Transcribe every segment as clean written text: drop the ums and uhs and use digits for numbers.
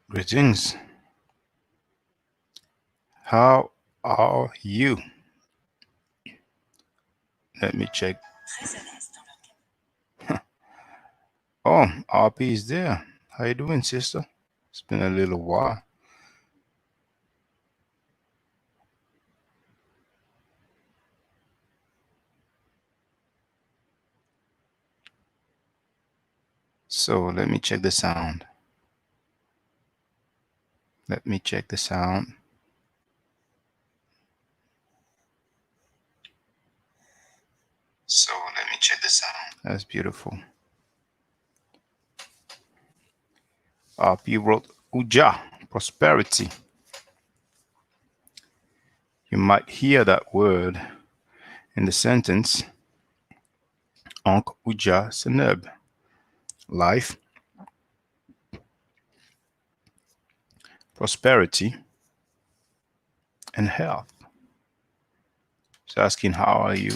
Greetings. How are you? Let me check. Oh, RP is there. How you doing, sister? It's been a little while. So let me check the sound. Let me check the sound. So let me check the sound. That's beautiful. RP wrote Uja, prosperity. You might hear that word in the sentence Onk Uja Seneb. Life, prosperity, and health. She's asking, how are you?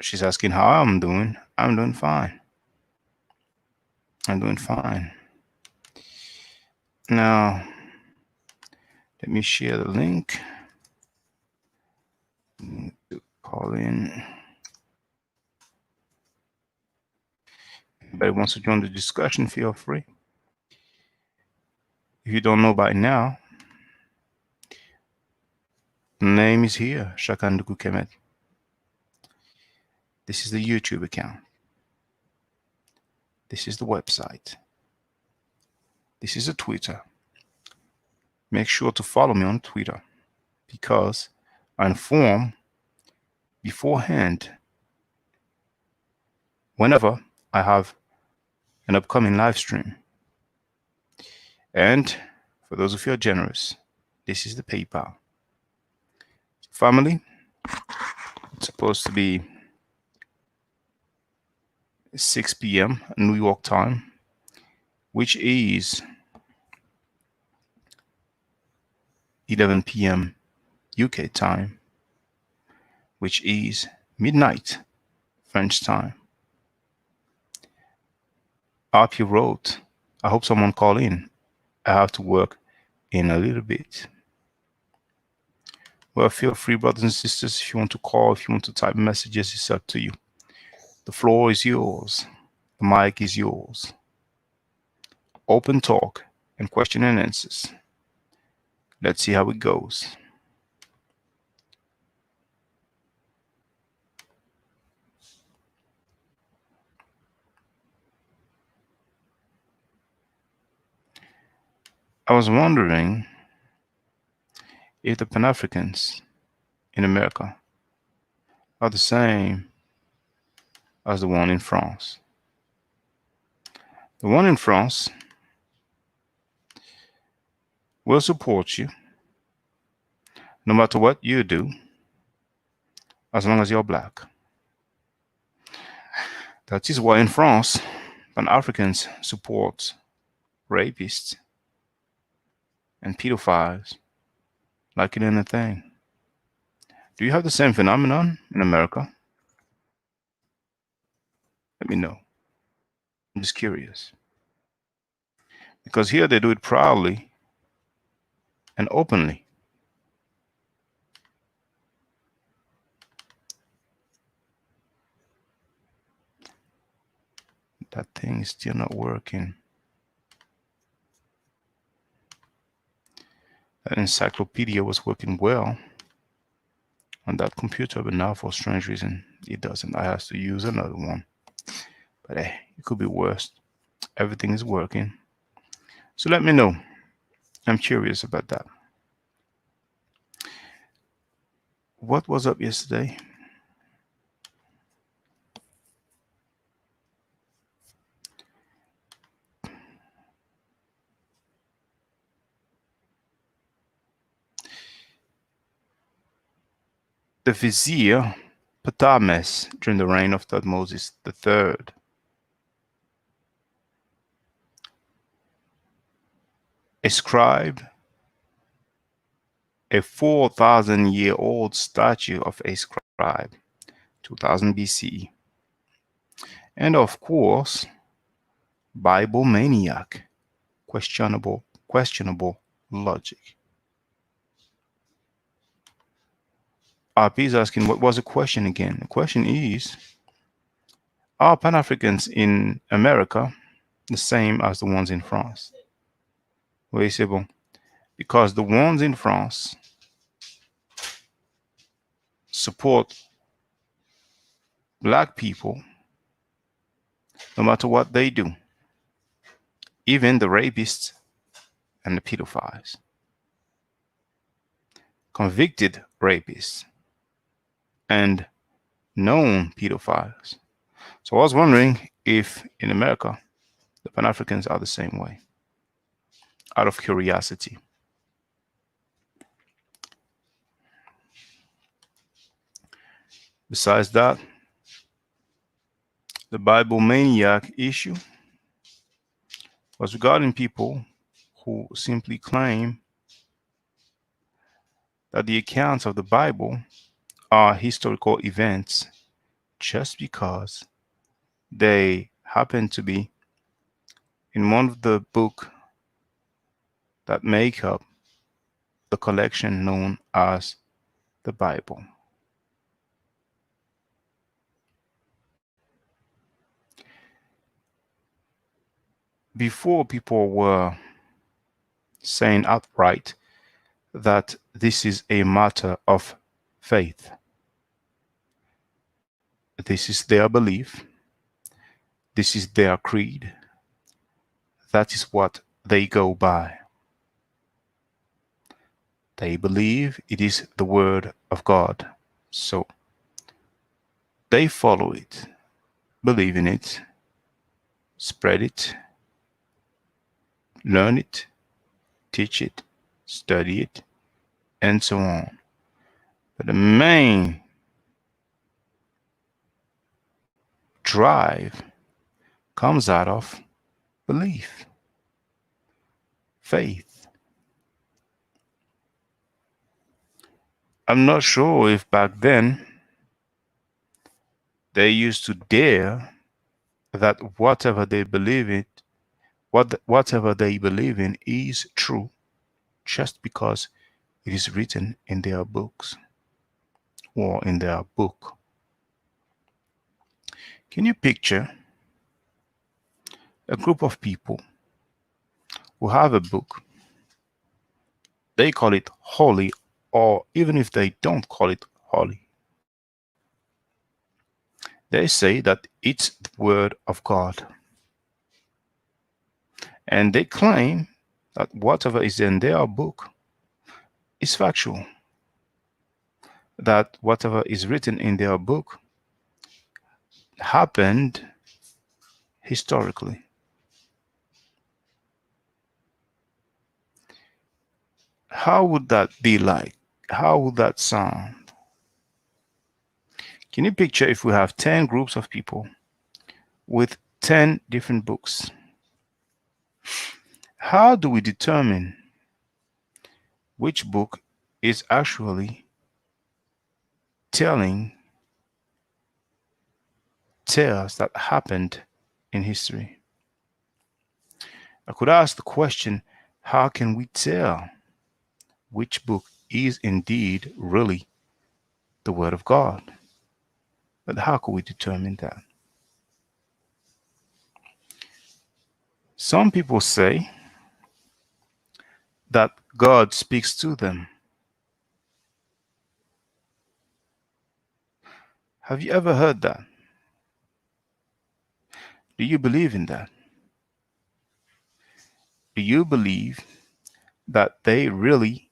She's asking how I'm doing. I'm doing fine. I'm doing fine. Now, let me share the link to call in. Anybody wants to join the discussion, feel free. If you don't know by now, the name is here, Shakanduku Kemet. This is the YouTube account. This is the website. This is a Twitter. Make sure to follow me on Twitter because I inform beforehand whenever I have an upcoming live stream. And for those of you who are generous, this is the PayPal. Family, it's supposed to be 6 p.m. New York time, which is 11 p.m. UK time, which is midnight French time. RP wrote, I hope someone call in. I have to work in a little bit. Well, feel free, brothers and sisters, if you want to call, if you want to type messages, it's up to you. The floor is yours. The mic is yours. Open talk and question and answers. Let's see how it goes. I was wondering if the Pan-Africans in America are the same as the one in France. The one in France will support you no matter what you do, as long as you're black. That is why in France, Pan-Africans support rapists and pedophiles like it ain't a thing. Do you have the same phenomenon in America? Let me know. I'm just curious. Because here they do it proudly and openly. That thing is still not working. That encyclopedia was working well on that computer, but now for a strange reason, it doesn't. I have to use another one. But hey, it could be worse. Everything is working. So let me know. I'm curious about that. What was up yesterday? The vizier Ptolemys during the reign of Thutmose III ascribed a 4,000-year-old statue of a scribe, 2000 BCE. And of course, Bible maniac, questionable logic. RP is asking, what was the question again? The question is, are Pan Africans in America the same as the ones in France? Oui, c'est bon. Because the ones in France support black people no matter what they do, even the rapists and the pedophiles, convicted rapists, and known pedophiles. So I was wondering if in America the Pan Africans are the same way, out of curiosity. Besides that, the Bible maniac issue was regarding people who simply claim that the accounts of the Bible are historical events just because they happen to be in one of the book that make up the collection known as the Bible. Before, people were saying outright that this is a matter of faith. This is their belief. This is their creed. That is what they go by. They believe it is the word of God. So they follow it, believe in it, spread it, learn it, teach it, study it, and so on. But the main drive comes out of belief, faith. I'm not sure if back then they used to dare that whatever they believe in is true just because it is written in their books or in their book. Can you picture a group of people who have a book? They call it holy, or even if they don't call it holy, they say that it's the word of God. And they claim that whatever is in their book is factual, that whatever is written in their book happened historically. How would that be like? How would that sound? Can you picture if we have 10 groups of people with 10 different books? How do we determine which book is actually telling tales that happened in history? I could ask the question, how can we tell which book is indeed really the Word of God? But how could we determine that? Some people say that God speaks to them. Have you ever heard that? Do you believe in that? Do you believe that they really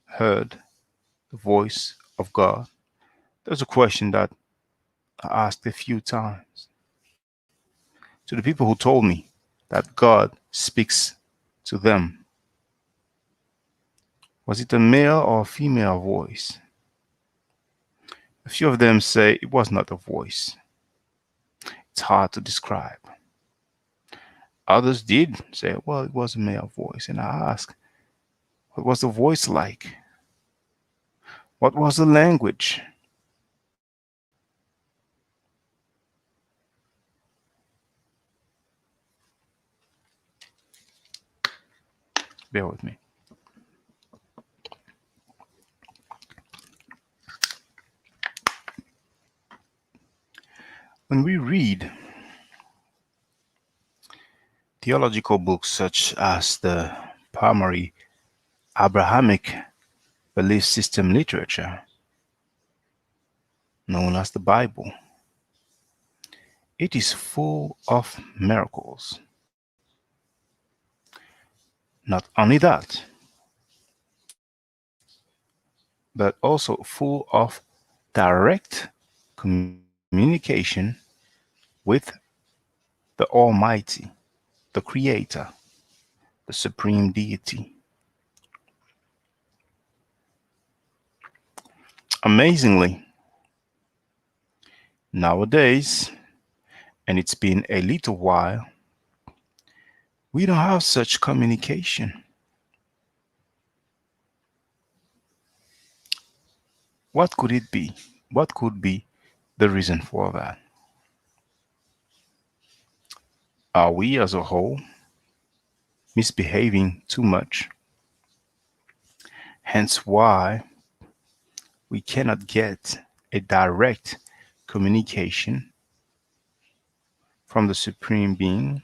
heard the voice of God? There's a question that I asked a few times to the people who told me that God speaks to them. Was it a male or a female voice? A few of them say it was not a voice. It's hard to describe. Others did say, well, it was a male voice. And I asked, what was the voice like? What was the language? bear with me. When we read theological books such as the primary Abrahamic belief system literature, known as the Bible, it is full of miracles. Not only that, but also full of direct communication with the Almighty, the Creator, the Supreme Deity. Amazingly, nowadays, and it's been a little while, we don't have such communication. What could it be? What could be the reason for that? Are we as a whole misbehaving too much? Hence why we cannot get a direct communication from the Supreme Being.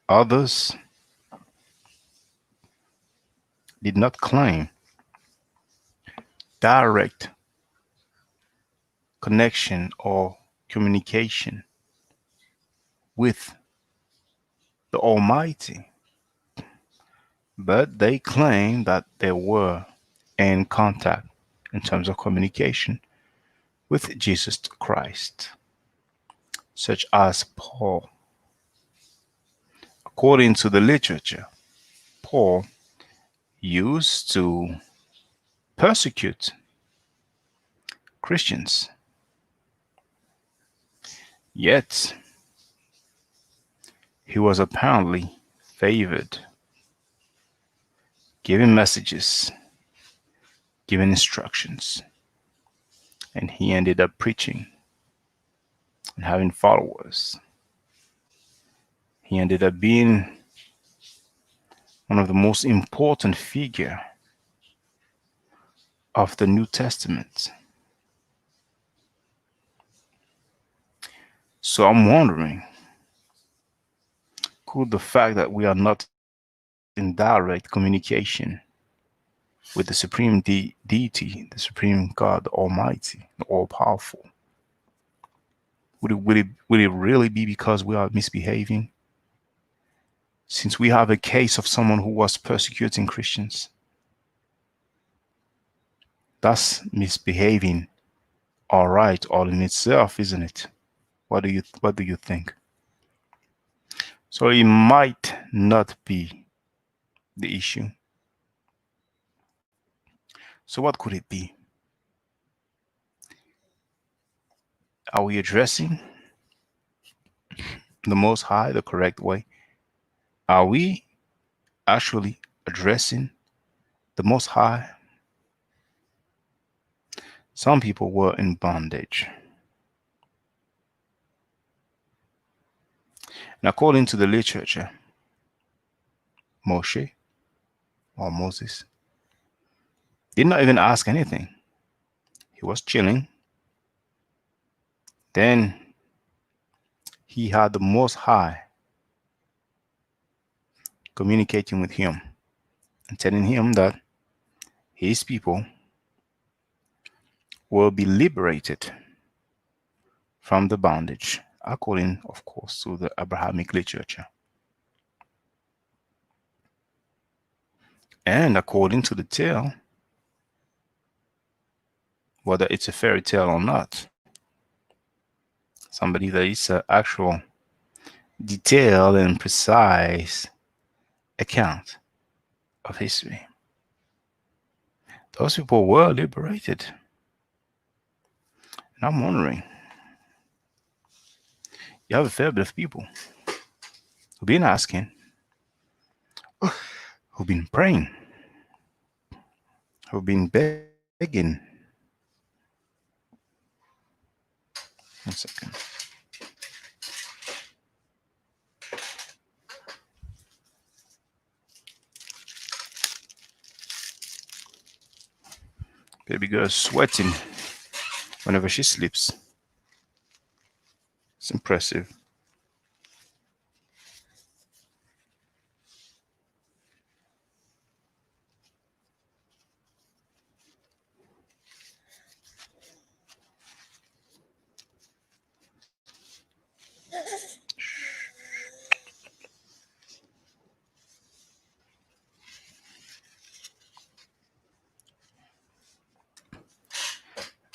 Others did not claim direct connection or communication with the Almighty, but they claim that they were in contact in terms of communication with Jesus Christ, such as Paul. According to the literature, Paul used to persecute Christians, yet he was apparently favored, giving messages, giving instructions, and he ended up preaching and having followers. He ended up being one of the most important figure of the New Testament. So I'm wondering, could the fact that we are not in direct communication with the supreme deity, the supreme God, the Almighty, the all-powerful, would it really be because we are misbehaving? Since we have a case of someone who was persecuting Christians, that's misbehaving, all right, all in itself, isn't it? What do you think? So it might not be the issue. So what could it be? Are we addressing the Most High the correct way? Are we actually addressing the Most High? Some people were in bondage. And according to the literature, Moshe or Moses did not even ask anything. He was chilling. Then he had the Most High communicating with him and telling him that his people will be liberated from the bondage, according, of course, to the Abrahamic literature. And according to the tale, whether it's a fairy tale or not, somebody that is an actual detailed and precise account of history. Those people were liberated. And I'm wondering, you have a fair bit of people who've been asking, who've been praying, who've been begging. 1 second. Baby girl is sweating whenever she sleeps. It's impressive.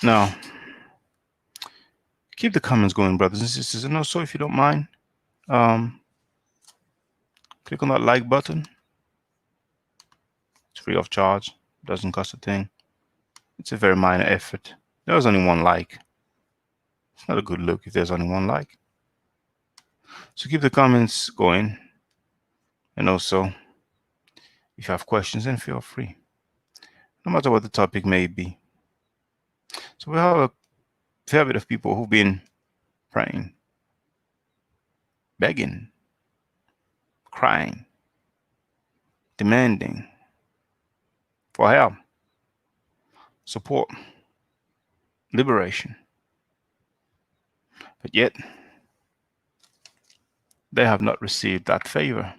Now, keep the comments going, brothers and sisters. And also, if you don't mind, um, click on that like button. It's free of charge. Doesn't cost a thing. It's a very minor effort. There's only one like. It's not a good look if there's only one like. So keep the comments going. And also, if you have questions, then feel free, no matter what the topic may be. So we have a fair bit of people who've been praying, begging, crying, demanding for help, support, liberation. But yet, they have not received that favor.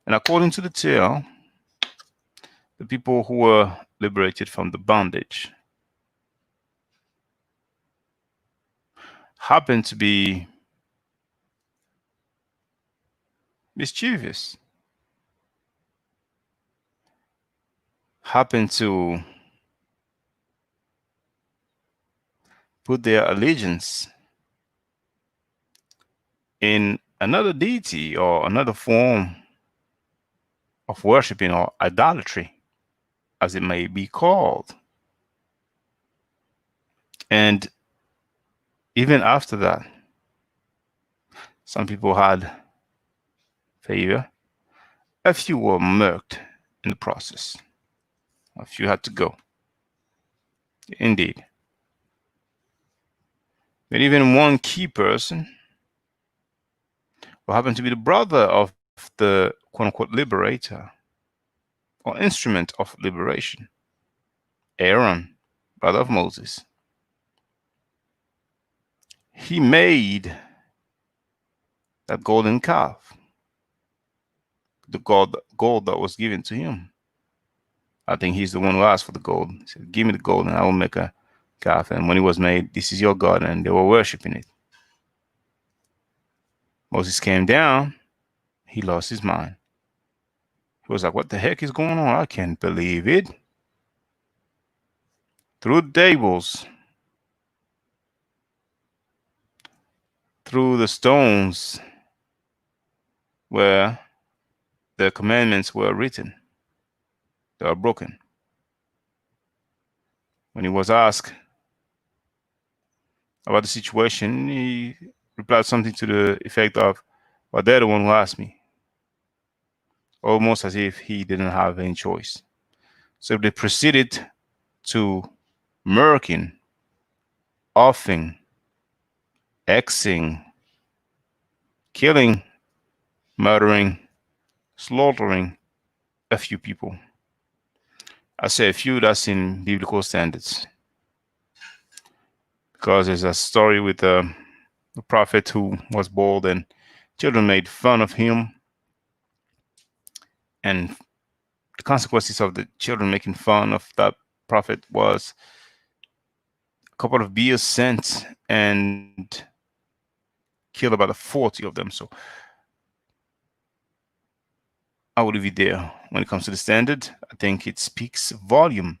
And according to the tale, the people who were liberated from the bondage happened to be mischievous, happened to put their allegiance in another deity or another form of worshiping or idolatry, as it may be called. And even after that, some people had favor, a few were murked in the process, a few had to go. Indeed. But even one key person, who happened to be the brother of the quote unquote liberator or instrument of liberation, Aaron, brother of Moses, he made that golden calf, the gold that was given to him. I think he's the one who asked for the gold. He said, "Give me the gold and I will make a calf." And when it was made, "This is your God," and they were worshiping it. Moses came down, he lost his mind. He was like, "What the heck is going on? I can't believe it." Through the tables, through the stones where the commandments were written, they were broken. When he was asked about the situation, he replied something to the effect of, "Well, they're the one who asked me," almost as if he didn't have any choice. So they proceeded to murking, offing, Xing, killing, murdering, slaughtering a few people. I say a few, that's in biblical standards. Because there's a story with a prophet who was bald and children made fun of him. And the consequences of the children making fun of that prophet was a couple of beers sent and killed about 40 of them. So I would leave it there. When it comes to the standard, I think it speaks volume.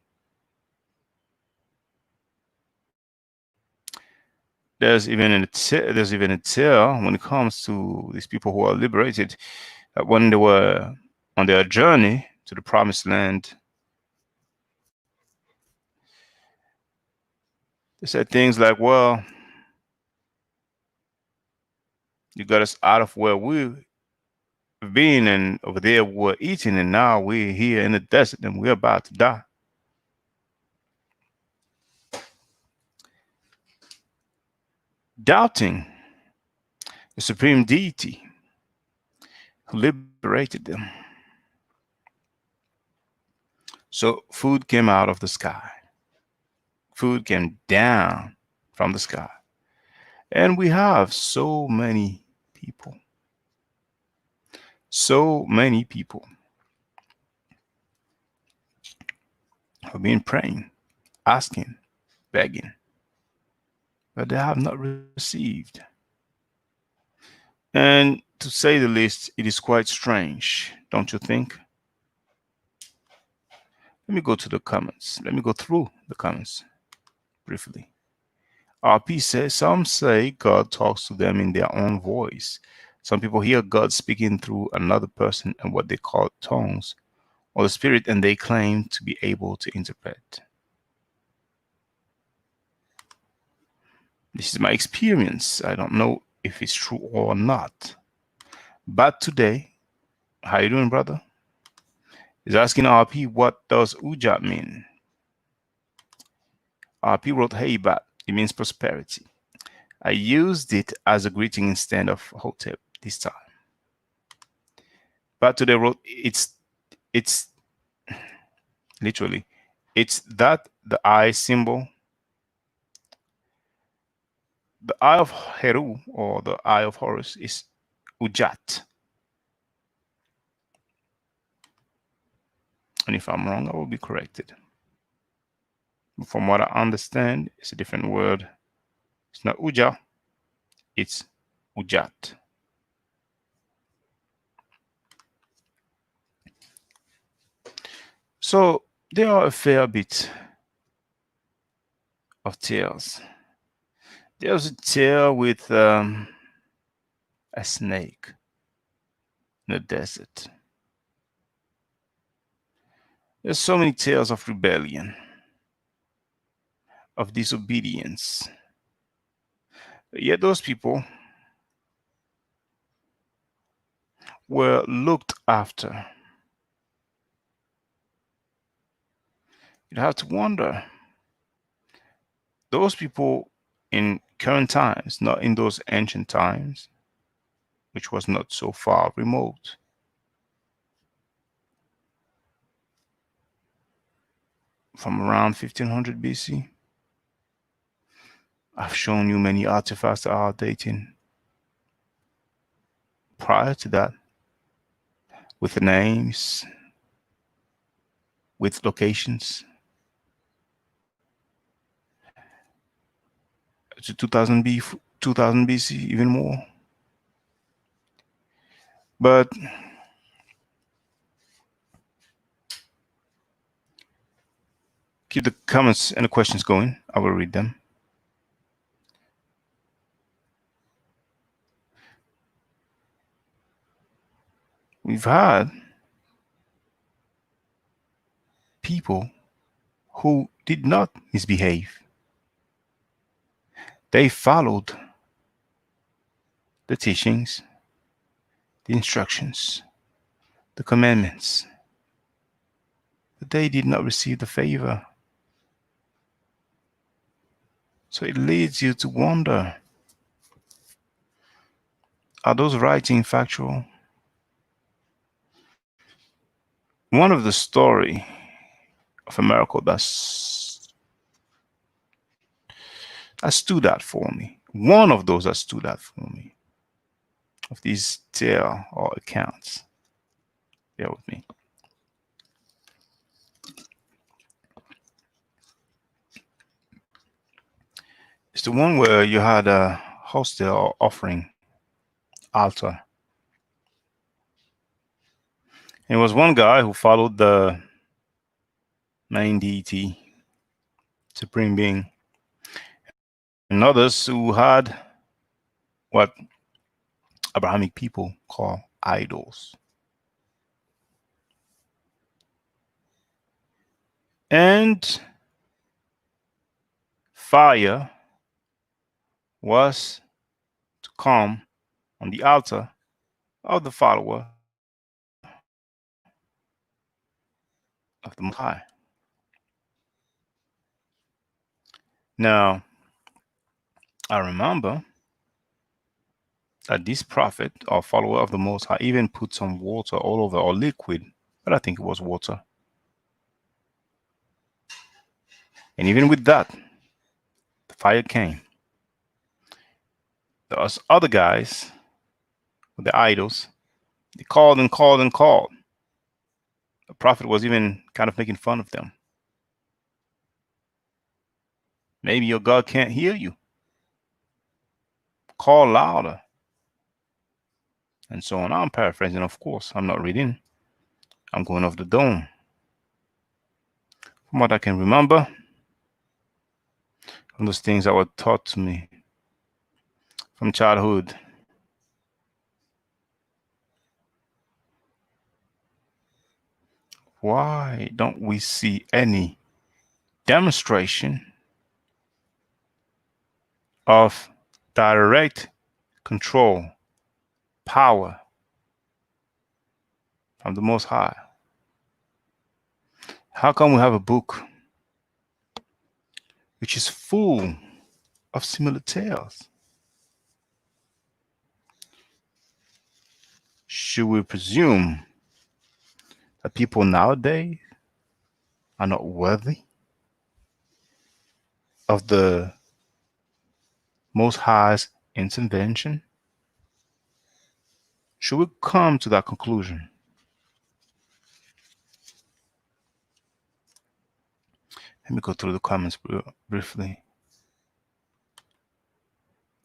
There's even a tale when it comes to these people who are liberated, that when they were on their journey to the promised land, they said things like, "Well, you got us out of where we've been, and over there we're eating, and now we're here in the desert and we're about to die." Doubting the supreme deity who liberated them. So food came out of the sky. Food came down from the sky. And we have people, so many people have been praying, asking, begging, but they have not received. And to say the least, it is quite strange, don't you think? Let me go to the comments. Let me go through the comments briefly. RP says some say God talks to them in their own voice. Some people hear God speaking through another person and what they call tongues or the spirit, and they claim to be able to interpret. This is my experience. I don't know if it's true or not. But today, how you doing, brother? Is asking RP what does Uja mean? RP wrote, hey, but it means prosperity. I used it as a greeting instead of Hotep this time. But today wrote, it's literally, it's that the eye symbol, the eye of Heru or the eye of Horus is Ujat. And if I'm wrong, I will be corrected. From what I understand, it's a different word. It's not Uja, it's Ujat. So there are a fair bit of tales. There's a tale with a snake in the desert. There's so many tales of rebellion, of disobedience. Yet those people were looked after. You'd have to wonder, those people in current times, not in those ancient times, which was not so far remote, from around 1500 BC. I've shown you many artifacts that are dating prior to that, with names, with locations, to 2000 BC, even more. But keep the comments and the questions going. I will read them. We've had people who did not misbehave. They followed the teachings, the instructions, the commandments, but they did not receive the favor. So it leads you to wonder, are those writings factual? One of the story of a miracle that stood out for me. One of those that stood out for me, of these tale or accounts. Bear with me. It's the one where you had a hostel or offering altar. And it was one guy who followed the main deity, supreme being, and others who had what Abrahamic people call idols. And fire was to come on the altar of the follower of the Most High. Now, I remember that this prophet or follower of the Most High even put some water all over, or liquid, but I think it was water, And even with that, the fire came. Those other guys with the idols, they called and called and called. The prophet was even kind of making fun of them. Maybe your God can't hear you. Call louder. And so on. I'm paraphrasing, of course. I'm not reading. I'm going off the dome. From what I can remember, from those things that were taught to me from childhood. Why don't we see any demonstration of direct control, power from the Most High? How come we have a book which is full of similar tales? Should we presume that people nowadays are not worthy of the Most High's intervention? Should we come to that conclusion? Let me go through the comments briefly.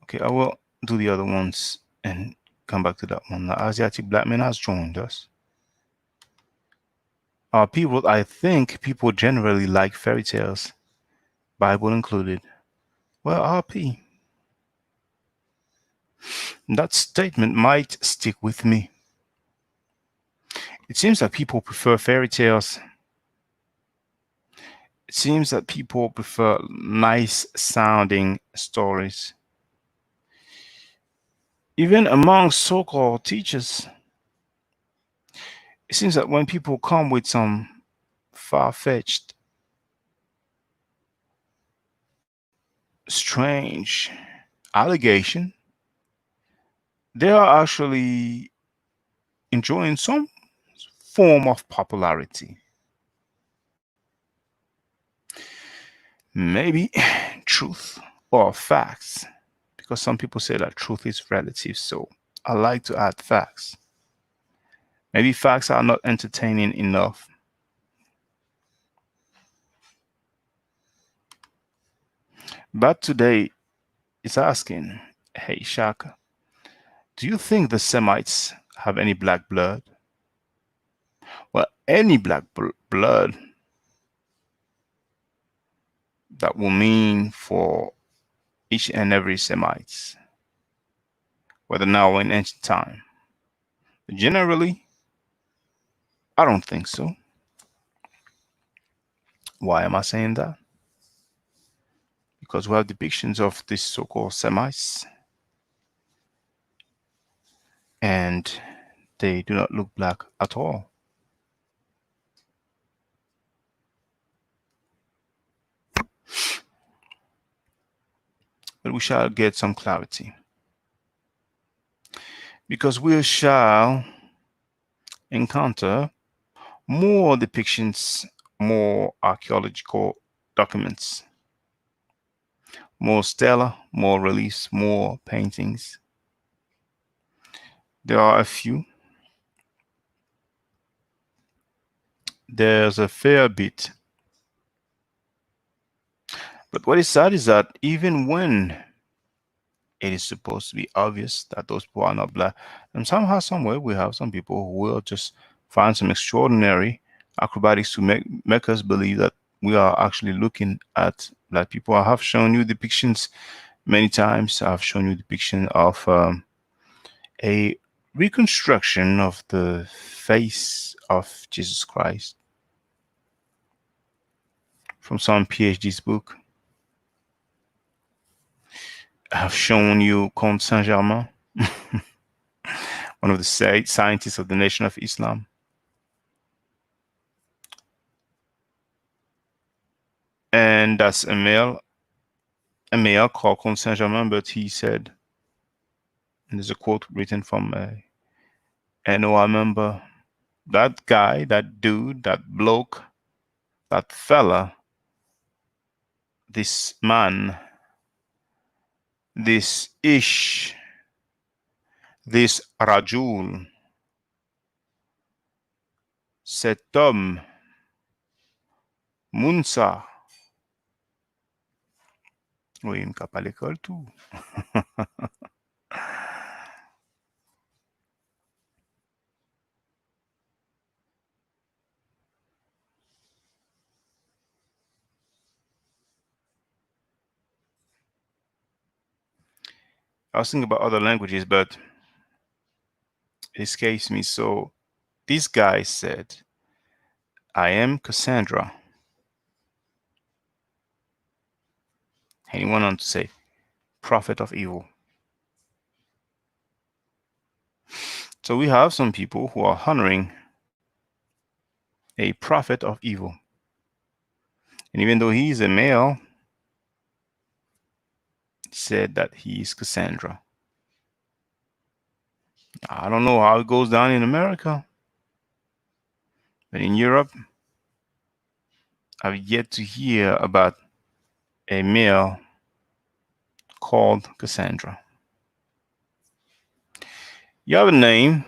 Okay, I will do the other ones and come back to that one. The Asiatic black man has joined us. People, I think people generally like fairy tales, Bible included. Well, RP, that statement might stick with me. It seems that people prefer fairy tales. It seems that people prefer nice sounding stories. Even among so-called teachers, it seems that when people come with some far-fetched, strange allegation, they are actually enjoying some form of popularity. Maybe truth or facts, because some people say that truth is relative. So I like to add facts. Maybe facts are not entertaining enough. But today it's asking, hey Shaka, do you think the Semites have any black blood? Well, any black blood that will mean for each and every Semites, whether now or in ancient time. Generally, I don't think so. Why am I saying that? Because we have depictions of these so-called Semites, and they do not look black at all. But we shall get some clarity, because we shall encounter more depictions, more archaeological documents, more stela, more reliefs, more paintings. There are a few. There's a fair bit. But what is sad is that even when it is supposed to be obvious that those people are not black, and somehow, somewhere, we have some people who will just find some extraordinary acrobatics to make us believe that we are actually looking at black people. I have shown you depictions many times. I've shown you depiction of a reconstruction of the face of Jesus Christ from some PhD's book. I've shown you Comte Saint-Germain, one of the scientists of the Nation of Islam. And that's a male called Comte Saint-Germain, but he said, and there's a quote written from a NOI member, that guy, that dude, that bloke, that fella this man, this Ish, this Rajul, cet homme, Munsa. Oui, il pas l'école tout. I was thinking about other languages, but it escapes me. So this guy said, I am Cassandra. And he went on to say, prophet of evil. So we have some people who are honoring a prophet of evil. And even though he's a male, said that he's Cassandra. I don't know how it goes down in America, but in Europe, I've yet to hear about a male called Cassandra. You have a name,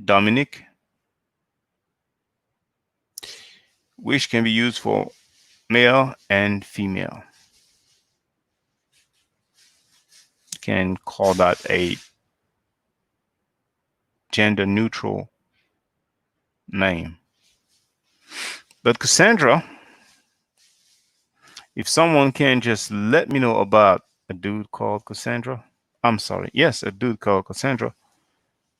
Dominic, which can be used for male and female. You can call that a gender neutral name. But Cassandra, if someone can just let me know about a dude called Cassandra, I'm sorry, yes, a dude called Cassandra,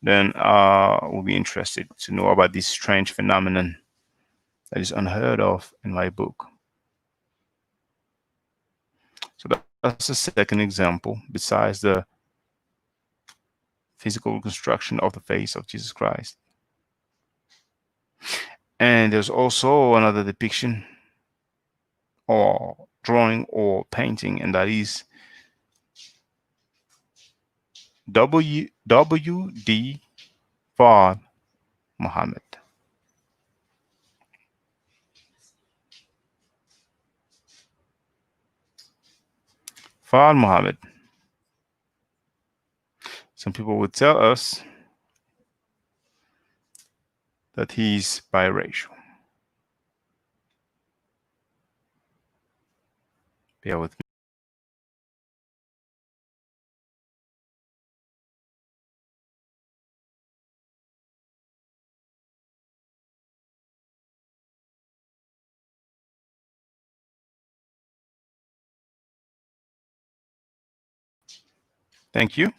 then I will be interested to know about this strange phenomenon that is unheard of in my book. So that's the second example, besides the physical reconstruction of the face of Jesus Christ. And there's also another depiction or drawing or painting, and that is W.D. Fard Muhammad. Fard Muhammad. Some people would tell us that he's biracial. Bear with me. Thank you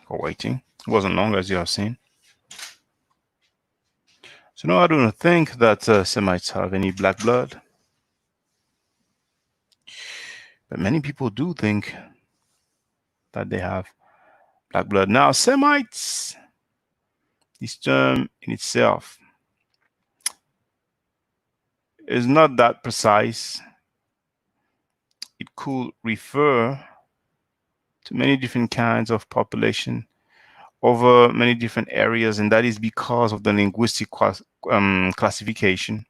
for waiting. It wasn't long, as you have seen. So no, I do not think that Semites have any black blood. But many people do think that they have black blood. Now, Semites, this term in itself, is not that precise. It could refer to many different kinds of population over many different areas, and that is because of the linguistic classification.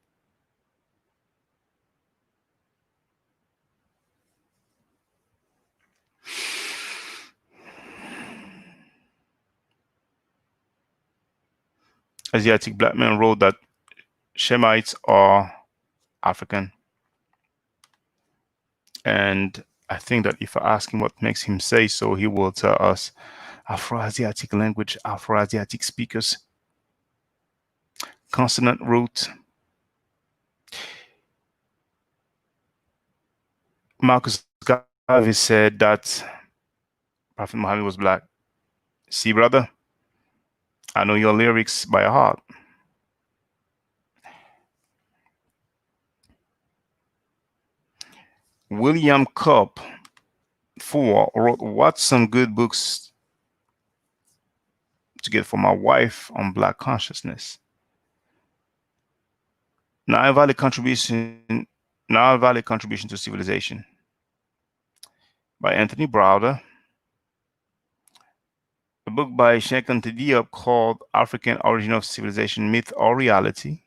Asiatic black man wrote that Shemites are African. And I think that if I ask him what makes him say so, he will tell us Afro-Asiatic language, Afro-Asiatic speakers, consonant root. Marcus Garvey said that Prophet Muhammad was black. See, brother, I know your lyrics by heart. William Cobb Four wrote, "What some good books to get for my wife on black consciousness." Now a valid contribution, now a valid contribution to civilization by Anthony Browder. A book by Shenkan Diop called African Origin of Civilization, Myth or Reality.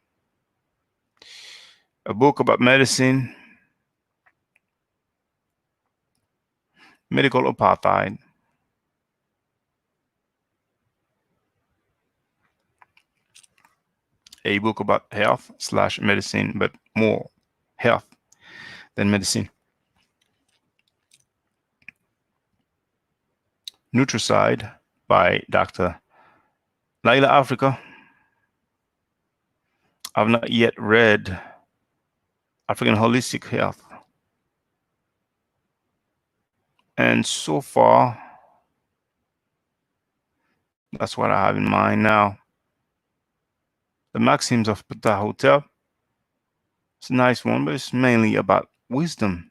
A book about medicine Medical Apartheid, a book about health slash medicine, but more health than medicine. Nutricide by Dr. Laila Africa. I've not yet read African Holistic Health. And so far, that's what I have in mind now. The Maxims of Ptah Hotel. It's a nice one, but it's mainly about wisdom.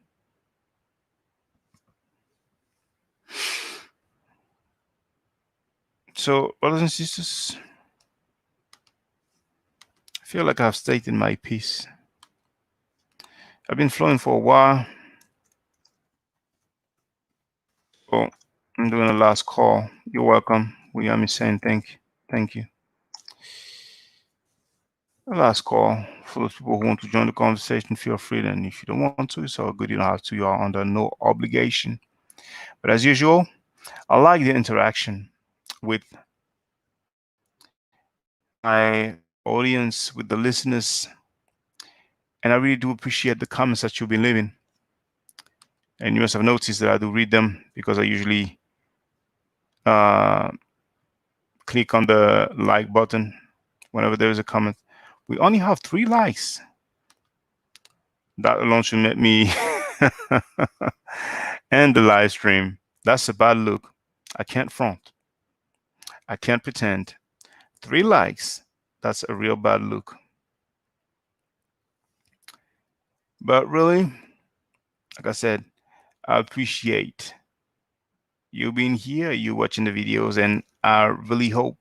So, brothers and sisters, I feel like I've stated my piece. I've been flowing for a while. So I'm doing a last call. You're welcome. William is saying thank you. Thank you. A last call for those people who want to join the conversation. Feel free. And if you don't want to, it's all good. You don't have to. You are under no obligation. But as usual, I like the interaction with my audience, with the listeners. And I really do appreciate the comments that you've been leaving. And you must have noticed that I do read them because I usually uh, click on the like button whenever there is a comment. We only have 3 likes. That alone should make me end the live stream. That's a bad look. I can't front. I can't pretend. 3 likes. That's a real bad look. But really, like I said, I appreciate you being here, you watching the videos, and I really hope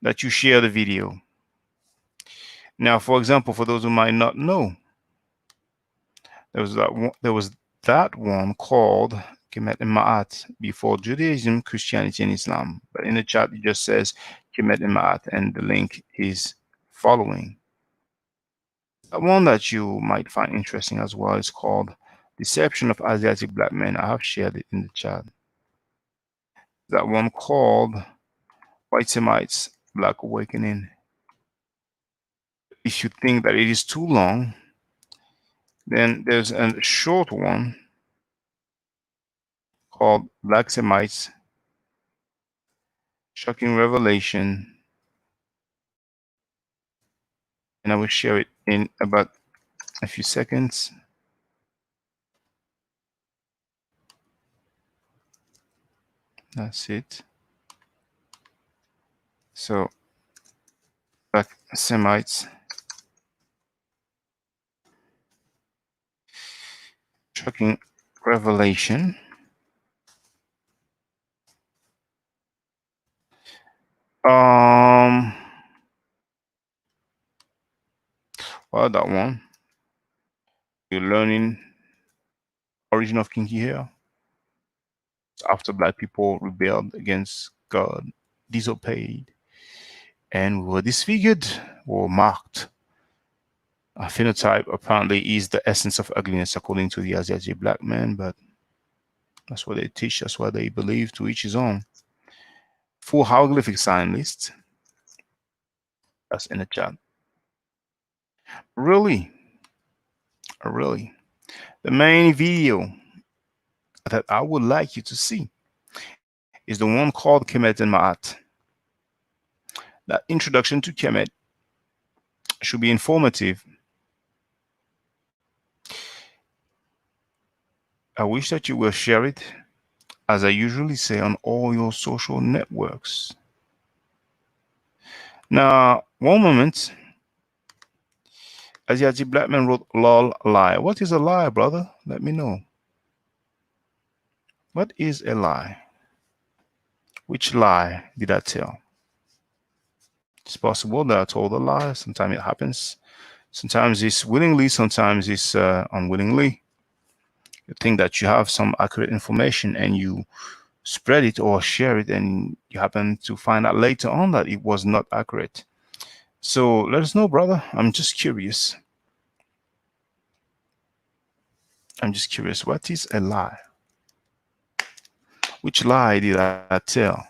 that you share the video. Now, for example, for those who might not know, there was that one called Kemet Ma'at before Judaism, Christianity, and Islam. But in the chat, it just says Kemet Ma'at, and the link is following. The one that you might find interesting as well is called Deception of Asiatic Black Men. I have shared it in the chat. That one called White Semites, Black Awakening. If you think that it is too long, then there's a short one called Black Semites, Shocking Revelation. And I will share it in about a few seconds. That's it. So, Black Semites, Shocking Revelation. Well, that one. You're learning origin of kinky hair. After Black people rebelled against God, disobeyed, and were disfigured or marked. A phenotype apparently is the essence of ugliness according to the Asiatic Black man, but that's what they teach, that's what they believe, to each his own. Full hieroglyphic sign list. That's in the chat. Really, the main video that I would like you to see is the one called Kemet and Ma'at. That introduction to Kemet should be informative. I wish that you will share it, as I usually say, on all your social networks. Now, one moment. Asiatic Black man wrote lol lie. What is a lie, brother? Let me know. What is a lie? Which lie did I tell? It's possible that I told a lie. Sometimes it happens. Sometimes it's willingly, sometimes it's unwillingly. You think that you have some accurate information and you spread it or share it, and you happen to find out later on that it was not accurate. So let us know, brother. I'm just curious. What is a lie? Which lie did I tell?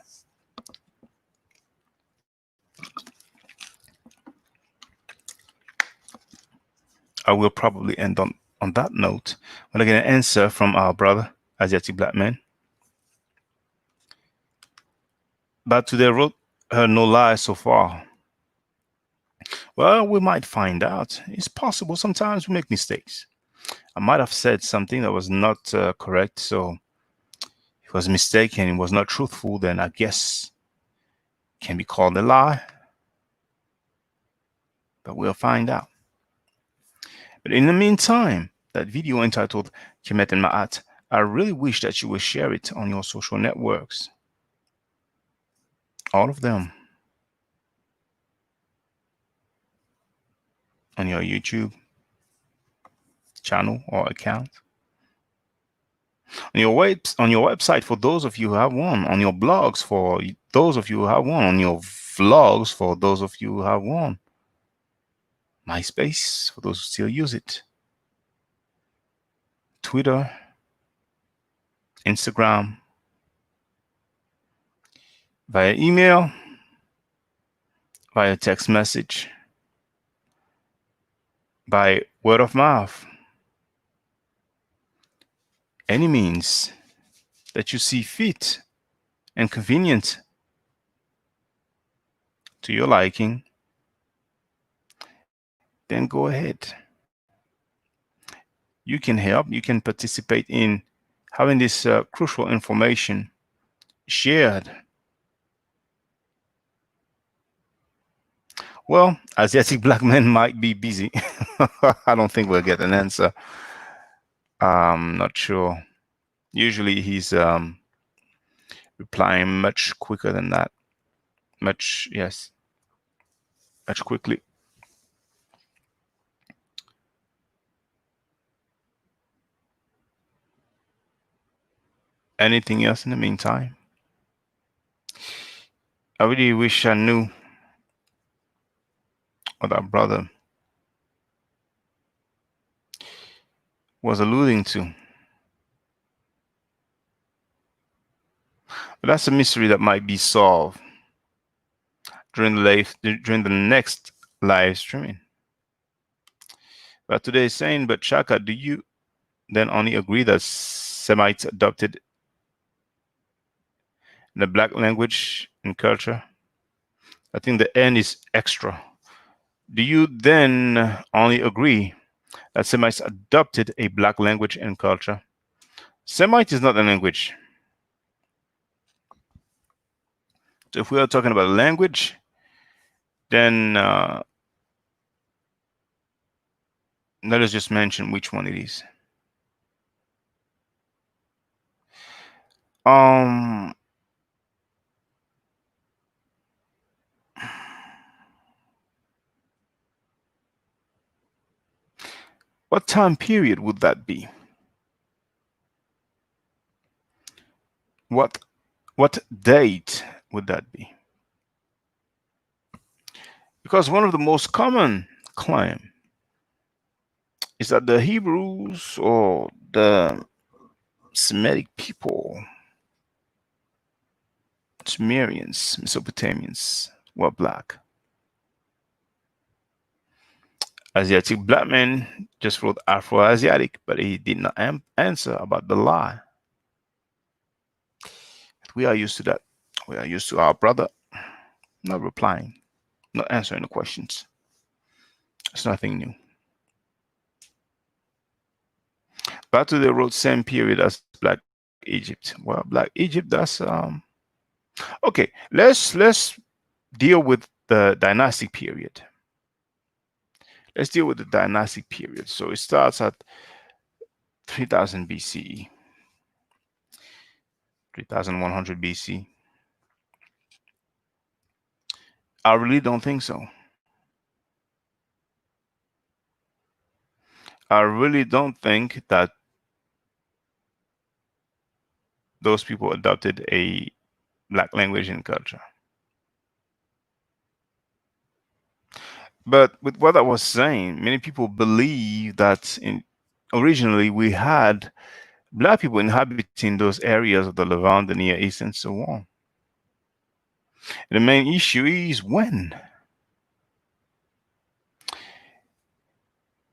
I will probably end on that note when I get an answer from our brother, Asiatic Black Man. But today wrote her no lie so far. Well, we might find out. It's possible sometimes we make mistakes. I might have said something that was not correct, so it was mistaken, it was not truthful, then I guess it can be called a lie, but we'll find out. But in the meantime, that video entitled Kemet and Ma'at, I really wish that you will share it on your social networks. All of them. On your YouTube channel or account. On your website for those of you who have one. On your blogs for those of you who have one. On your vlogs for those of you who have one. MySpace for those who still use it. Twitter, Instagram, via email, via text message, by word of mouth. Any means that you see fit and convenient to your liking, then go ahead. You can help, you can participate in having this crucial information shared. Well, Asiatic Black men might be busy. I don't think we'll get an answer. I'm not sure. Usually he's replying much quicker than that. Much, yes, much quickly. Anything else in the meantime? I really wish I knew what that brother was alluding to. But that's a mystery that might be solved during the next live streaming. But today is saying, but Chaka, do you then only agree that Semites adopted the black language and culture? I think the N is extra. Do you then only agree that Semites adopted a black language and culture? Semite is not a language. So if we are talking about language, then let us just mention which one it is. Um, what time period would that be? What date would that be? Because one of the most common claim is that the Hebrews or the Semitic people, Sumerians, Mesopotamians, were black. Asiatic Black man just wrote Afro-Asiatic, but he did not answer about the lie. We are used to that. We are used to our brother not replying, not answering the questions. It's nothing new. Back to the road, same period as Black Egypt. Well, Black Egypt, that's okay. Let's deal with the dynastic period. Let's deal with the dynastic period. So it starts at 3000 BCE, 3100 BC. I really don't think so. I really don't think that those people adopted a black language and culture. But with what I was saying, many people believe that originally we had Black people inhabiting those areas of the Levant, the Near East, and so on. The main issue is when.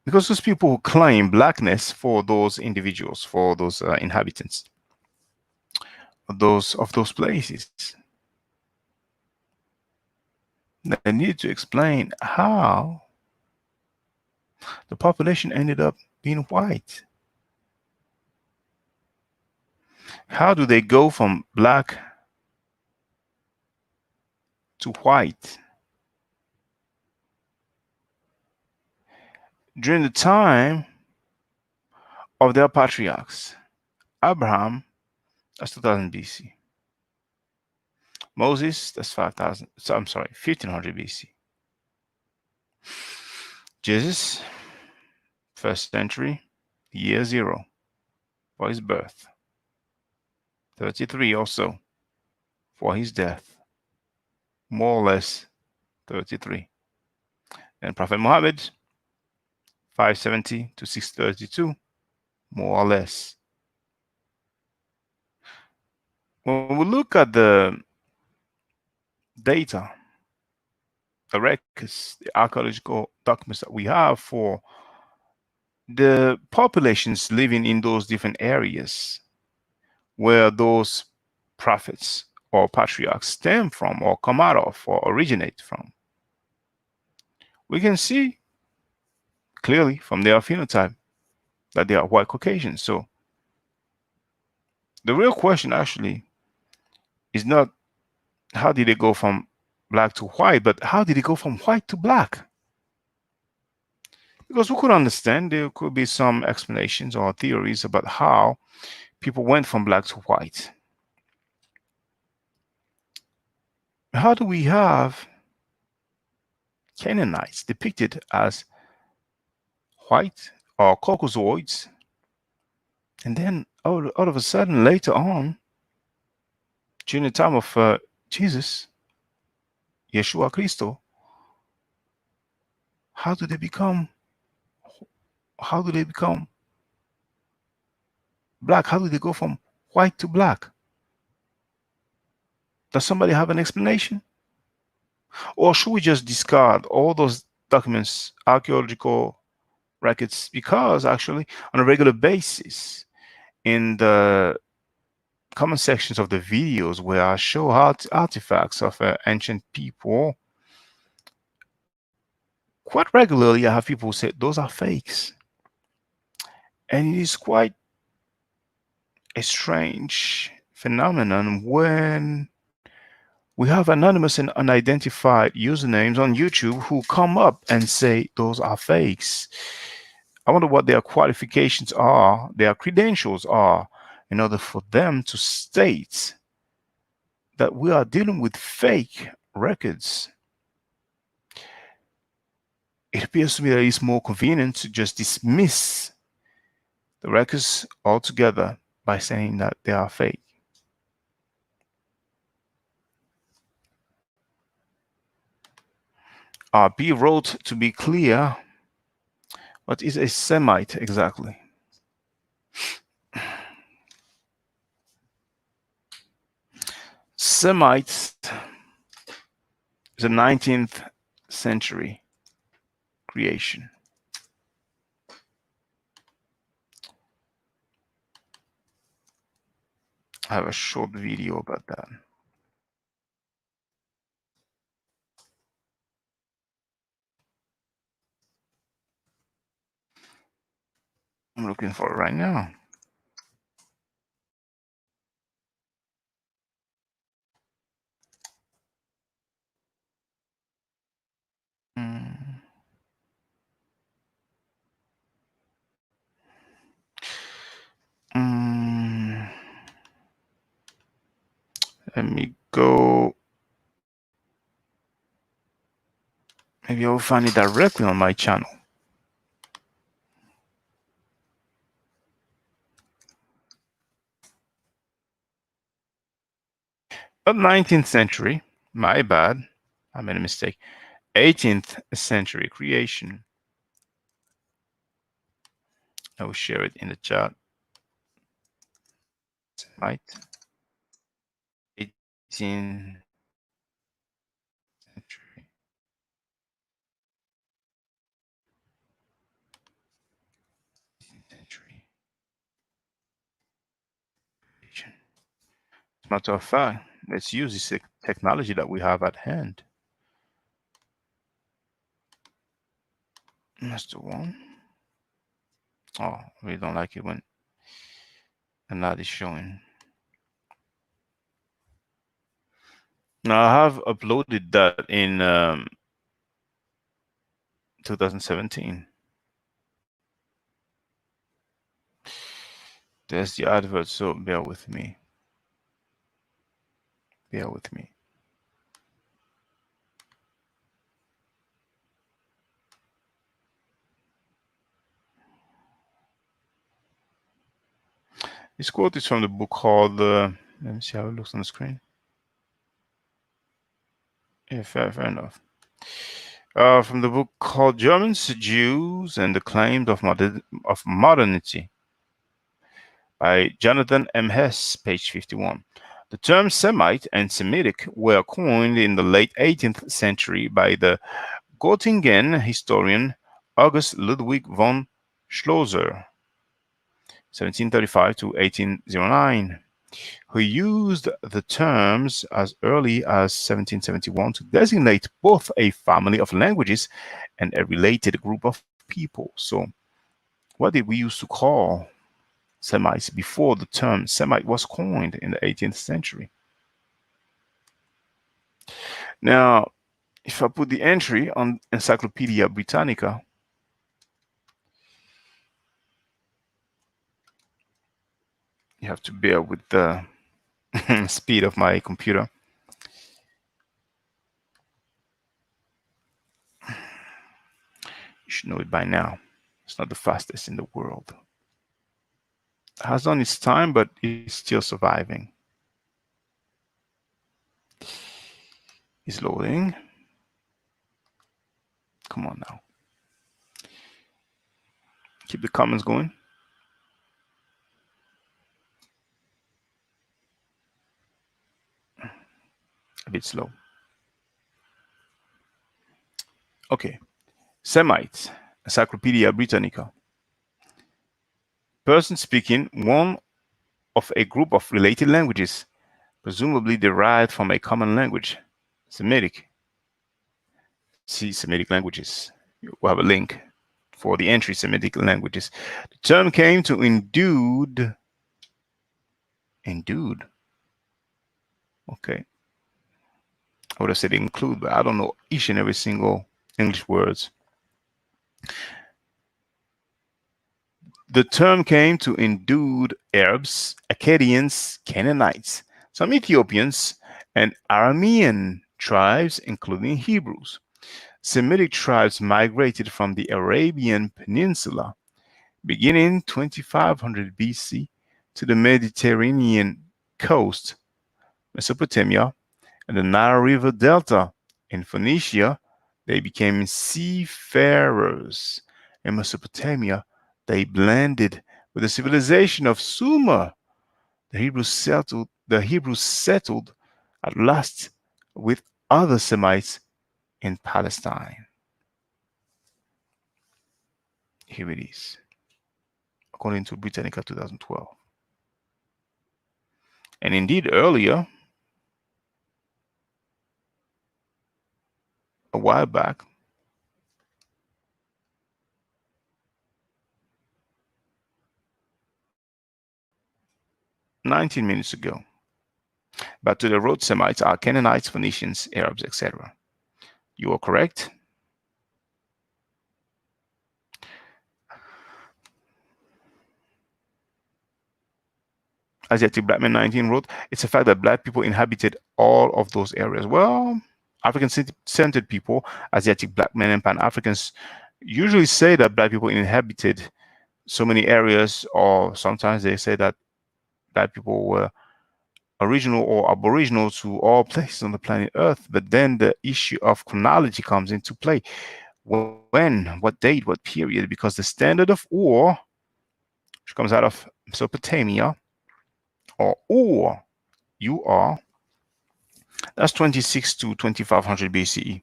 Because those people who claim blackness for those individuals, for those inhabitants of those places, they need to explain how the population ended up being white. How do they go from black to white? During the time of their patriarchs, Abraham, that's 2000 BC. Moses, that's 5000. So I'm sorry, 1500 BC. Jesus, first century, year zero for his birth. 33 also for his death. More or less 33. And Prophet Muhammad, 570 to 632, more or less. When we look at the data, the records, the archaeological documents that we have for the populations living in those different areas where those prophets or patriarchs stem from or come out of or originate from, we can see clearly from their phenotype that they are white Caucasians. So the real question actually is not how did they go from black to white, but how did it go from white to black? Because we could understand there could be some explanations or theories about how people went from black to white. How do we have Canaanites depicted as white or Caucasoids, and then all of a sudden later on, during the time of Jesus, Yeshua Christo, how do they become how do they become black? How do they go from white to black? Does somebody have an explanation? Or should we just discard all those documents, archaeological records? Because actually, on a regular basis, in the comment sections of the videos where I show artifacts of ancient people, quite regularly I have people who say those are fakes. And it is quite a strange phenomenon when we have anonymous and unidentified usernames on YouTube who come up and say those are fakes. I wonder what their qualifications are, their credentials are, in order for them to state that we are dealing with fake records. It appears to me that it's more convenient to just dismiss the records altogether by saying that they are fake. B wrote, to be clear, what is a Semite exactly? Semites is a 19th century creation. I have a short video about that. I'm looking for it right now. Mm. Mm. Let me go. Maybe I'll find it directly on my channel. Not 19th century, my bad. I made a mistake. 18th century creation. I will share it in the chat. Semite, 18th century. Century. As a matter of fact, let's use this technology that we have at hand. That's the one. Oh, I really don't like it when a lot is showing. Now I have uploaded that in 2017. There's the advert, so bear with me. Bear with me. This quote is from the book called, let me see how it looks on the screen. Yeah, fair enough. From the book called Germans, Jews, and the Claims of Modernity by Jonathan M. Hess, page 51. The terms Semite and Semitic were coined in the late 18th century by the Göttingen historian August Ludwig von Schlosser, 1735 to 1809, who used the terms as early as 1771 to designate both a family of languages and a related group of people. So, what did we used to call Semites before the term Semite was coined in the 18th century? Now, if I put the entry on Encyclopedia Britannica, you have to bear with the speed of my computer. You should know it by now. It's not the fastest in the world. It has done its time, but it's still surviving. It's loading. Come on now. Keep the comments going. A bit slow. Okay. Semites, Encyclopedia Britannica. Person speaking one of a group of related languages, presumably derived from a common language, Semitic. See Semitic languages. We'll have a link for the entry Semitic languages. The term came to endued. Okay. I would have said include, but I don't know each and every single English words. The term came to endued Arabs, Akkadians, Canaanites, some Ethiopians, and Aramean tribes, including Hebrews. Semitic tribes migrated from the Arabian Peninsula beginning 2500 BC to the Mediterranean coast, Mesopotamia, and the Nile River Delta. In Phoenicia, they became seafarers. In Mesopotamia, they blended with the civilization of Sumer. The Hebrews settled at last with other Semites in Palestine. Here it is, according to Britannica 2012. And indeed, earlier, a while back, 19 minutes ago, but to the road Semites are Canaanites, Phoenicians, Arabs, etc. You are correct. Asiatic Black Man 19 wrote, it's a fact that Black people inhabited all of those areas. Well, African-centered people, Asiatic Black men, and Pan-Africans usually say that Black people inhabited so many areas, or sometimes they say that Black people were original or aboriginal to all places on the planet Earth. But then the issue of chronology comes into play. When, what date, what period? Because the standard of Ur, which comes out of Mesopotamia, or Ur, UR, that's 26 to 2500 BCE,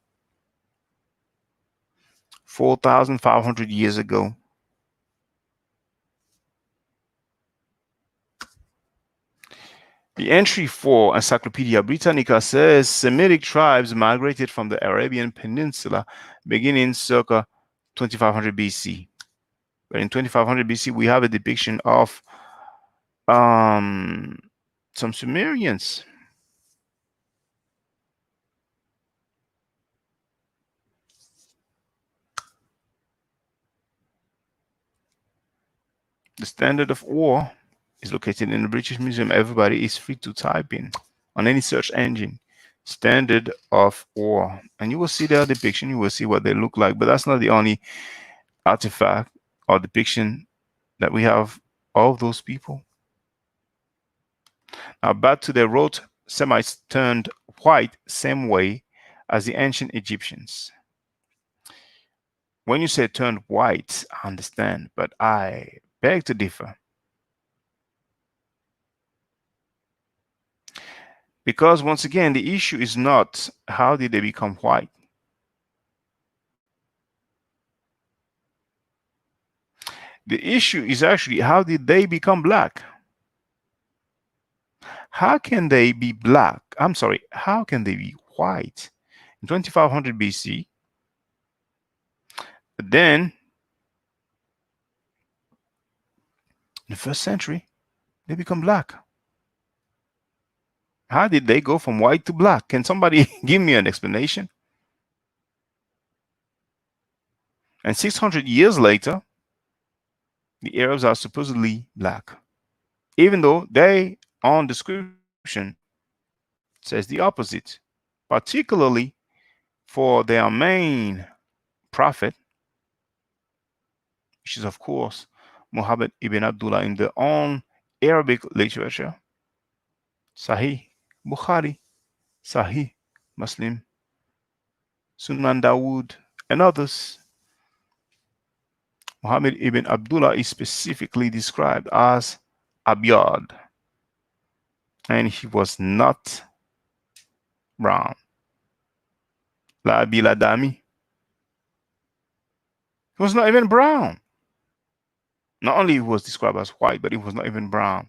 4,500 years ago. The entry for Encyclopedia Britannica says Semitic tribes migrated from the Arabian Peninsula beginning circa 2500 BC. But in 2500 BC, we have a depiction of some Sumerians. The standard of Ur is located in the British Museum. Everybody is free to type in on any search engine standard of Ur, and you will see their depiction. You will see what they look like, but that's not the only artifact or depiction that we have of those people. Now back to their road, Semites turned white same way as the ancient Egyptians. When you say turned white, I understand, but I beg to differ. Because once again, the issue is not how did they become white. The issue is actually how did they become black? How can they be black? I'm sorry, how can they be white in 2500 BC? But then in the first century, they become black. How did they go from white to black? Can somebody give me an explanation? And 600 years later, the Arabs are supposedly black, even though their own description says the opposite, particularly for their main prophet, which is, of course, Muhammad ibn Abdullah in their own Arabic literature, Sahih Bukhari, Sahih Muslim, Sunan Dawood, and others. Muhammad ibn Abdullah is specifically described as Abyad, and he was not brown. La Biladami. He was not even brown. Not only he was described as white, but he was not even brown.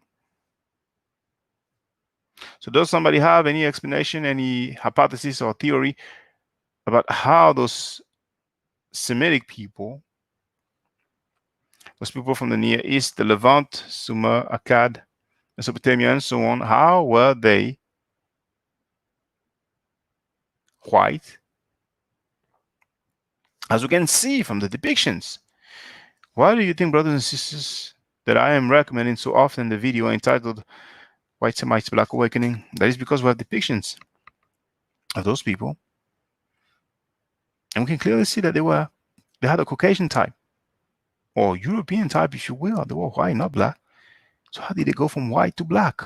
So does somebody have any explanation, any hypothesis or theory about how those Semitic people, those people from the Near East, the Levant, Sumer, Akkad, Mesopotamia, and so on, how were they white? As we can see from the depictions. Why do you think, brothers and sisters, that I am recommending so often the video entitled White Semites Black Awakening? That is because we have depictions of those people. And we can clearly see that they had a Caucasian type, or European type, if you will. They were white, not black. So how did they go from white to black?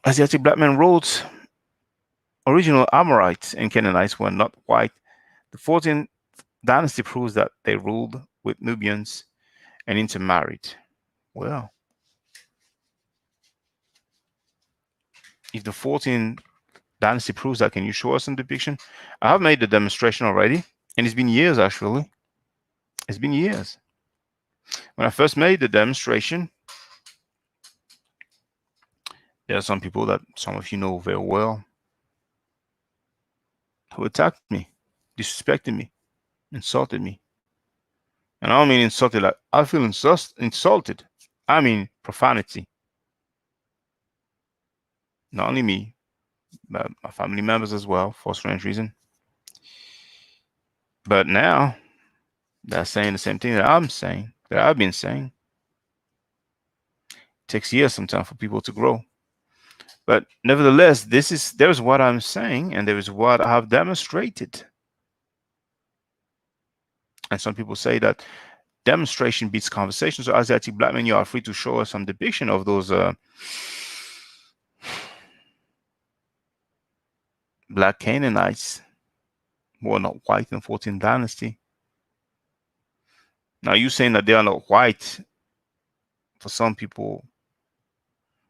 Asiatic black men wrote original Amorites and Canaanites were not white. The 14th dynasty proves that they ruled with Nubians and intermarried. Well, if the 14th dynasty proves that, can you show us some depiction? I have made the demonstration already, and it's been years actually. It's been years. When I first made the demonstration, there are some people that some of you know very well who attacked me, disrespected me, insulted me. And I don't mean insulted like I feel insulted. I mean profanity. Not only me, but my family members as well, for a strange reason. But now they're saying the same thing that I'm saying, that I've been saying. It takes years sometimes for people to grow. But nevertheless, there's what I'm saying, and there is what I have demonstrated. And some people say that demonstration beats conversation. So Asiatic black men, you are free to show us some depiction of those black Canaanites who are not white in 14th dynasty. Now you saying that they are not white for some people,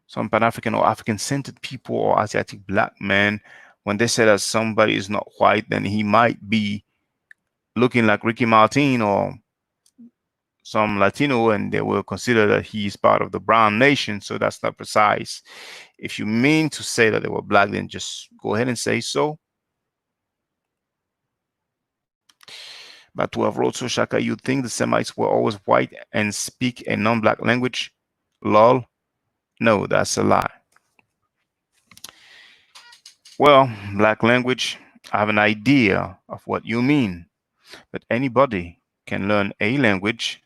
some Pan-African or African-centered people or Asiatic black men, when they say that somebody is not white, then he might be looking like Ricky Martin or some Latino, and they will consider that he is part of the brown nation. So that's not precise. If you mean to say that they were black, then just go ahead and say so. But to have wrote so Shaka, you think the Semites were always white and speak a non-black language? Lol. No, that's a lie. Well, black language, I have an idea of what you mean, but anybody can learn a language.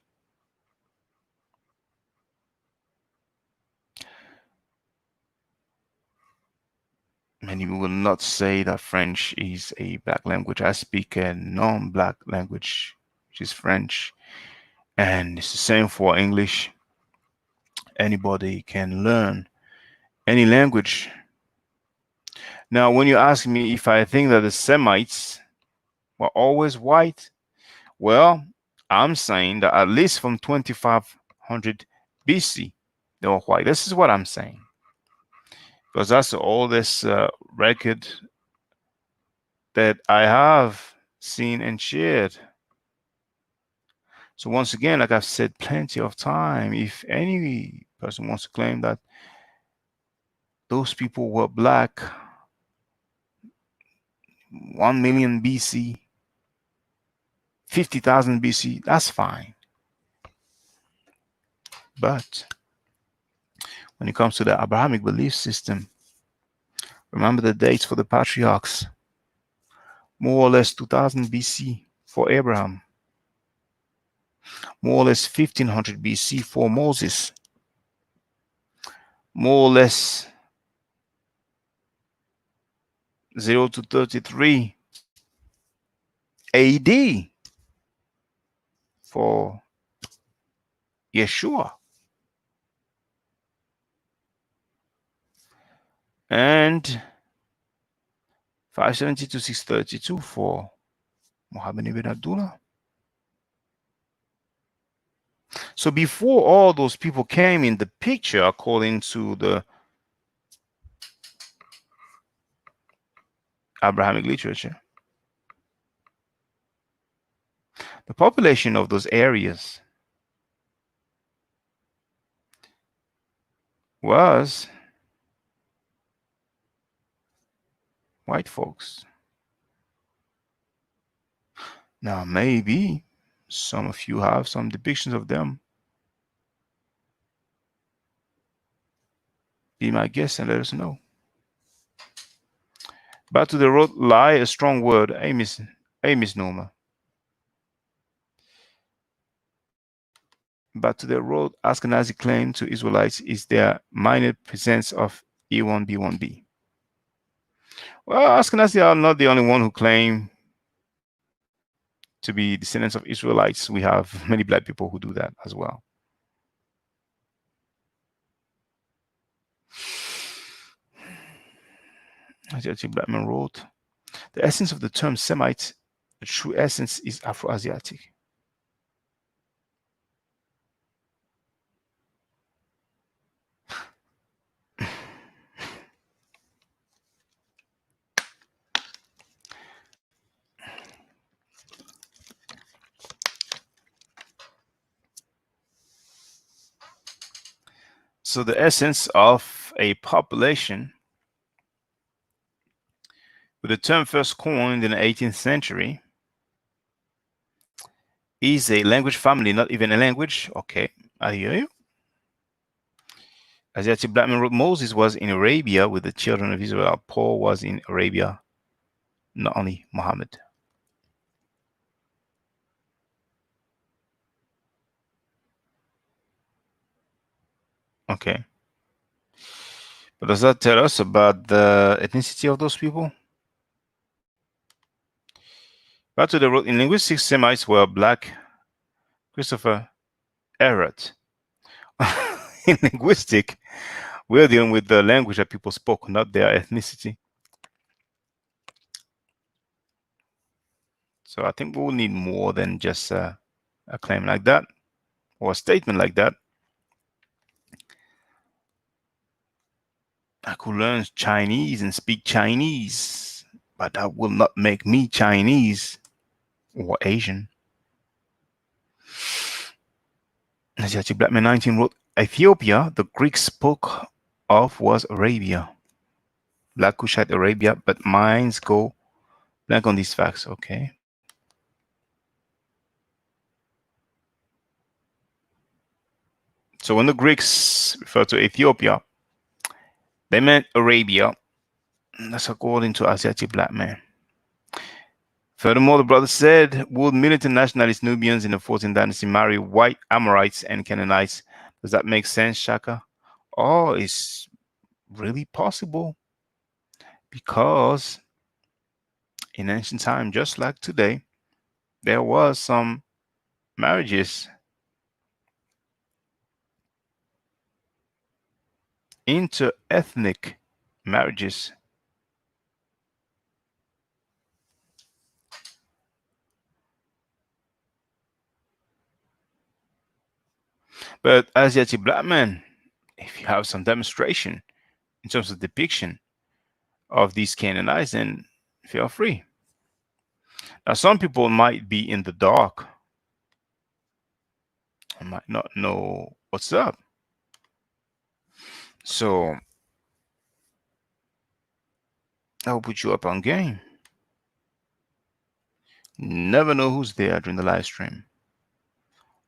Many will not say that French is a black language. I speak a non-black language, which is French, and it's the same for English. Anybody can learn any language. Now, when you ask me if I think that the Semites were always white, well, I'm saying that at least from 2500 BC, they were white. This is what I'm saying, because that's the oldest record that I have seen and shared. So once again, like I've said plenty of time, if any person wants to claim that those people were black 1 million BC, 50,000 BC, that's fine. But when it comes to the Abrahamic belief system, remember the dates for the patriarchs, more or less 2000 BC for Abraham, more or less 1500 BC for Moses, more or less 0 to 33 AD for Yeshua, and 570 to 632 for Muhammad ibn Abdullah. So before all those people came in the picture, according to the Abrahamic literature, the population of those areas was white folks. Now, maybe some of you have some depictions of them. Be my guest and let us know. But to the road lie a strong word, a misnomer. But to the road Ashkenazi claim to Israelites is their minor presence of E1B1B. Well, Ashkenazi are not the only one who claim to be descendants of Israelites. We have many black people who do that as well. As Blackman wrote, the essence of the term Semite, the true essence is Afro-Asiatic. So the essence of a population, with the term first coined in the 18th century, is a language family, not even a language. Okay, I hear you. Asiatic Blackman wrote, Moses was in Arabia with the children of Israel. Paul was in Arabia, not only Muhammad. Okay. But does that tell us about the ethnicity of those people? Back to the root, in linguistics, Semites were black. Christopher Errett. In linguistic, we're dealing with the language that people spoke, not their ethnicity. So I think we'll need more than just a claim like that or a statement like that. I could learn Chinese and speak Chinese, but that will not make me Chinese or Asian. Asiatic Black Man 19 wrote, Ethiopia, the Greeks spoke of was Arabia. Black Kushite Arabia, but minds go blank on these facts. Okay. So when the Greeks refer to Ethiopia, they meant Arabia. That's according to Asiatic Black Man. Furthermore, the brother said, would militant nationalist Nubians in the 14th dynasty marry white Amorites and Canaanites? Does that make sense, Shaka? Oh, it's really possible because in ancient time, just like today, there was some marriages, inter-ethnic marriages. But Asiatic Black men, if you have some demonstration in terms of depiction of these Canaanites, then feel free. Now, some people might be in the dark and might not know what's up. So that will put you up on game. Never know who's there during the live stream.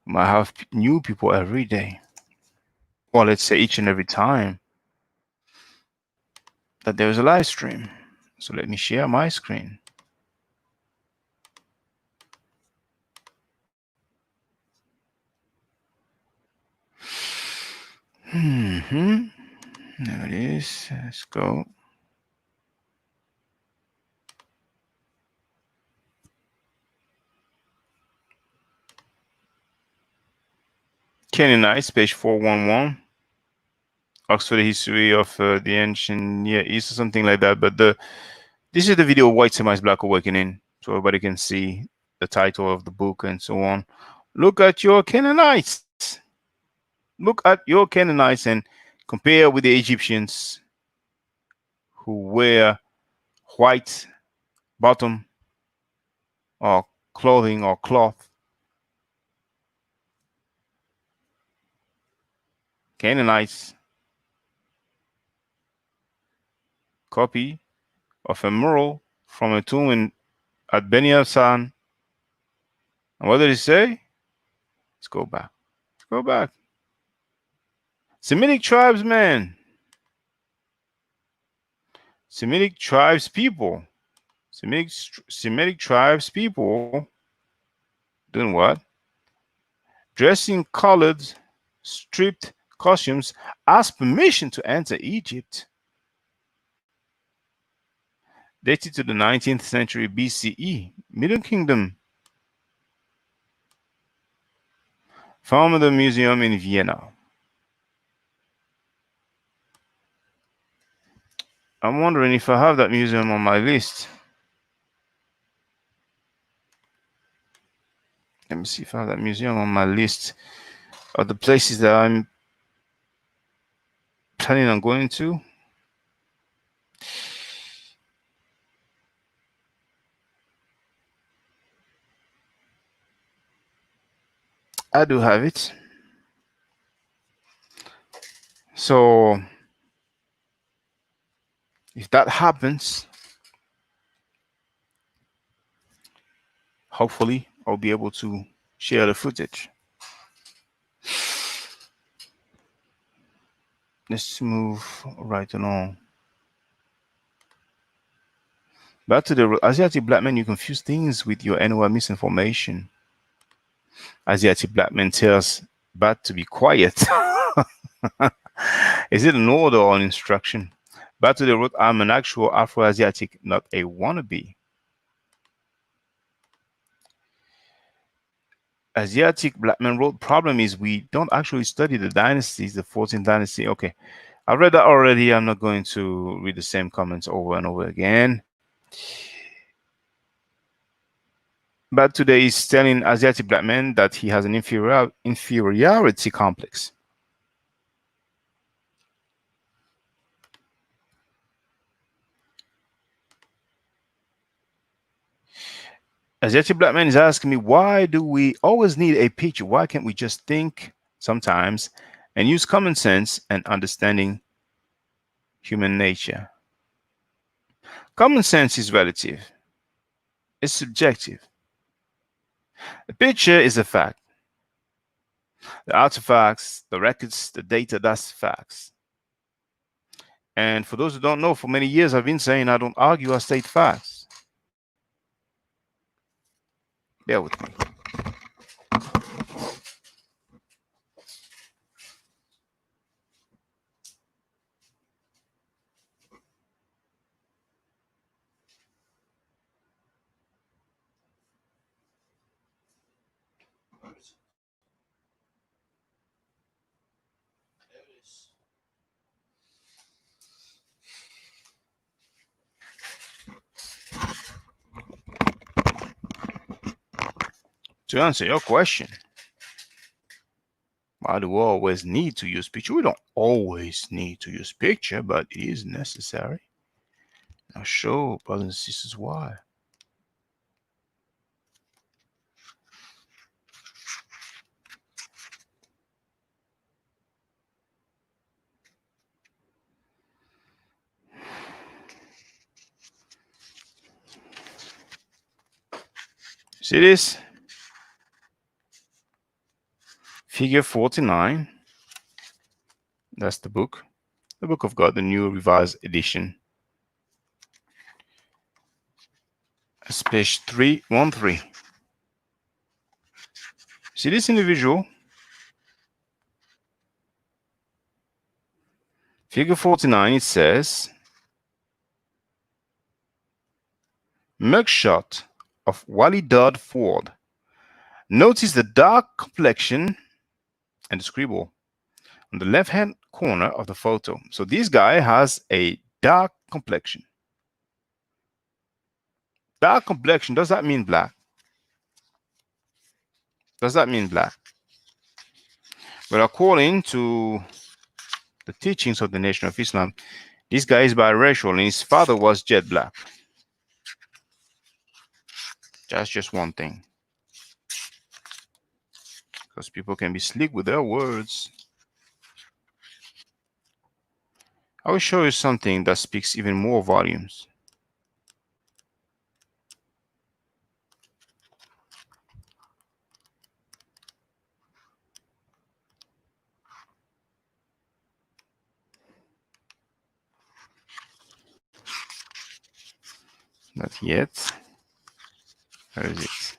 We might have new people every day. Or let's say each and every time that there's a live stream. So let me share my screen. There it is. Let's go. Canaanites, page 411. Oxford History of the Ancient Near East or something like that. But this is the video White Semites Black Awakening, so everybody can see the title of the book and so on. Look at your Canaanites. Look at your Canaanites and compare with the Egyptians who wear white bottom or clothing or cloth. Canaanites, copy of a mural from a tomb at Beni Hassan. And what did it say? Let's go back. Let's go back. Semitic tribes, man. Semitic tribes people. Semitic tribes people doing what? Dressing colored, stripped costumes, asked permission to enter Egypt. Dated to the 19th century BCE, Middle Kingdom. Found in the museum in Vienna. I'm wondering if I have that museum on my list. Let me see if I have that museum on my list of the places that I'm planning on going to. I do have it. So if that happens, hopefully I'll be able to share the footage. Let's move right along. Back to the Asiatic Black man, you confuse things with your annual misinformation. Asiatic Black man tells Bat to be quiet. Is it an order or an instruction? Back to the root, I'm an actual Afro-Asiatic, not a wannabe. Asiatic Black man wrote, problem is we don't actually study the dynasties, the 14th dynasty. Okay, I read that already. I'm not going to read the same comments over and over again. But today he's telling Asiatic black men that he has an inferiority complex. Asiatic black man is asking me, why do we always need a picture? Why can't we just think sometimes and use common sense and understanding human nature? Common sense is relative, it's subjective. The picture is a fact. The artifacts, the records, the data, that's facts. And for those who don't know, for many years I've been saying I don't argue, I state facts. Bear with me. To answer your question, why do we always need to use picture? We don't always need to use picture, but it is necessary. I'll show brothers and sisters why. See this? Figure 49. That's the book. The Book of God, the New Revised Edition. That's page 313. See this individual? Figure 49, it says, mugshot of Wally Dodd Ford. Notice the dark complexion and the scribble on the left-hand corner of the photo. So this guy has a dark complexion. Dark complexion, does that mean black? Does that mean black? But according to the teachings of the Nation of Islam, this guy is biracial and his father was jet black. That's just one thing. Because people can be slick with their words. I will show you something that speaks even more volumes. Not yet. Where is it?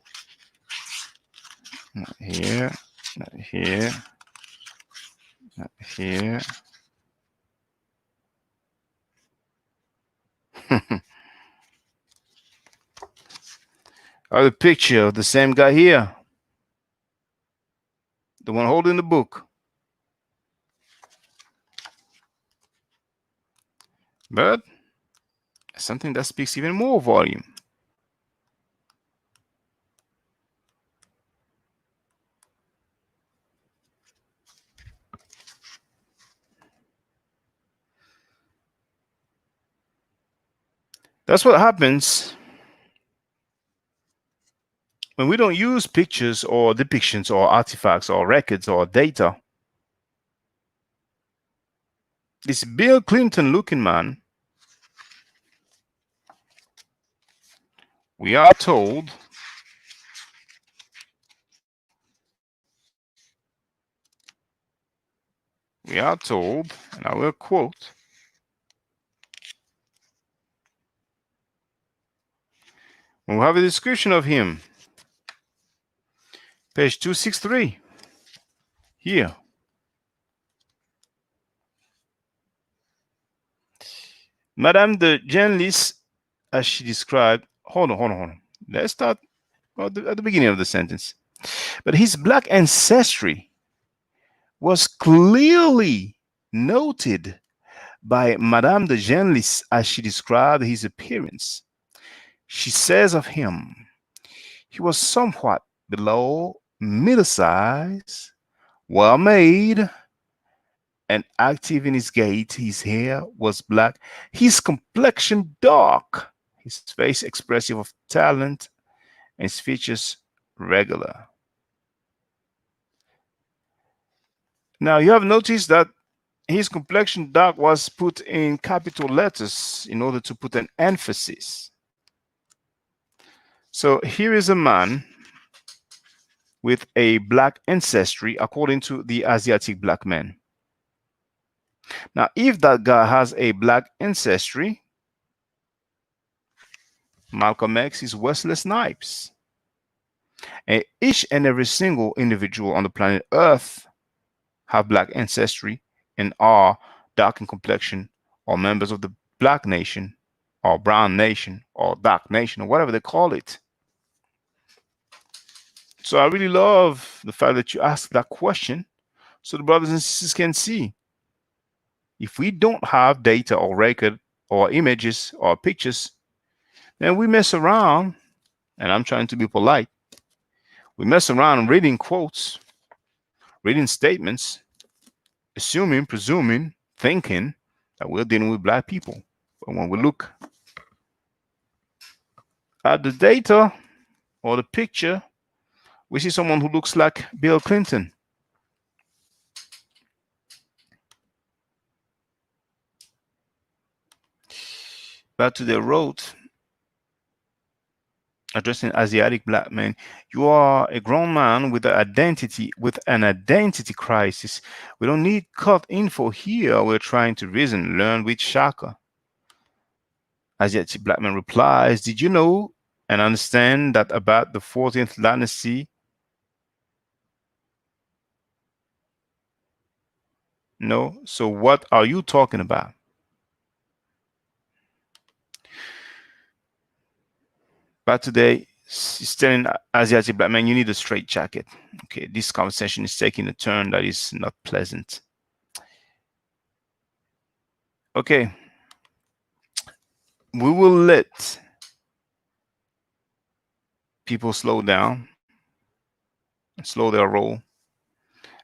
Not here. Not here. Not here. The picture of the same guy here. The one holding the book. But something that speaks even more volume. That's what happens when we don't use pictures or depictions or artifacts or records or data. This Bill Clinton looking man, we are told and I will quote, when we have a description of him, page 263, here. Madame de Genlis, as she described, hold on. Let's start at the beginning of the sentence. But his black ancestry was clearly noted by Madame de Genlis as she described his appearance. She says of him, He was somewhat below middle size, well made, and active in his gait. His hair was black, his complexion dark, his face expressive of talent, and his features regular. Now, you have noticed that his complexion dark was put in capital letters in order to put an emphasis. So here is a man with a black ancestry according to the Asiatic black man. Now, if that guy has a black ancestry, Malcolm X is Wesley Snipes. And each and every single individual on the planet Earth have black ancestry and are dark in complexion or members of the black nation or brown nation or dark nation or whatever they call it. So I really love the fact that you ask that question so the brothers and sisters can see. If we don't have data or record or images or pictures, then we mess around, and I'm trying to be polite. We mess around reading quotes, reading statements, assuming, presuming, thinking that we're dealing with black people. But when we look at the data or the picture, we see someone who looks like Bill Clinton. Back to the road, addressing Asiatic black men. You are a grown man with an identity crisis. We don't need cut info here. We're trying to reason, learn with Shaka. Asiatic black man replies, did you know and understand that about the 14th dynasty? No. So what are you talking about? But today, he's telling Asiatic black man, you need a straight jacket. Okay, this conversation is taking a turn that is not pleasant. Okay, we will let people slow down, slow their roll.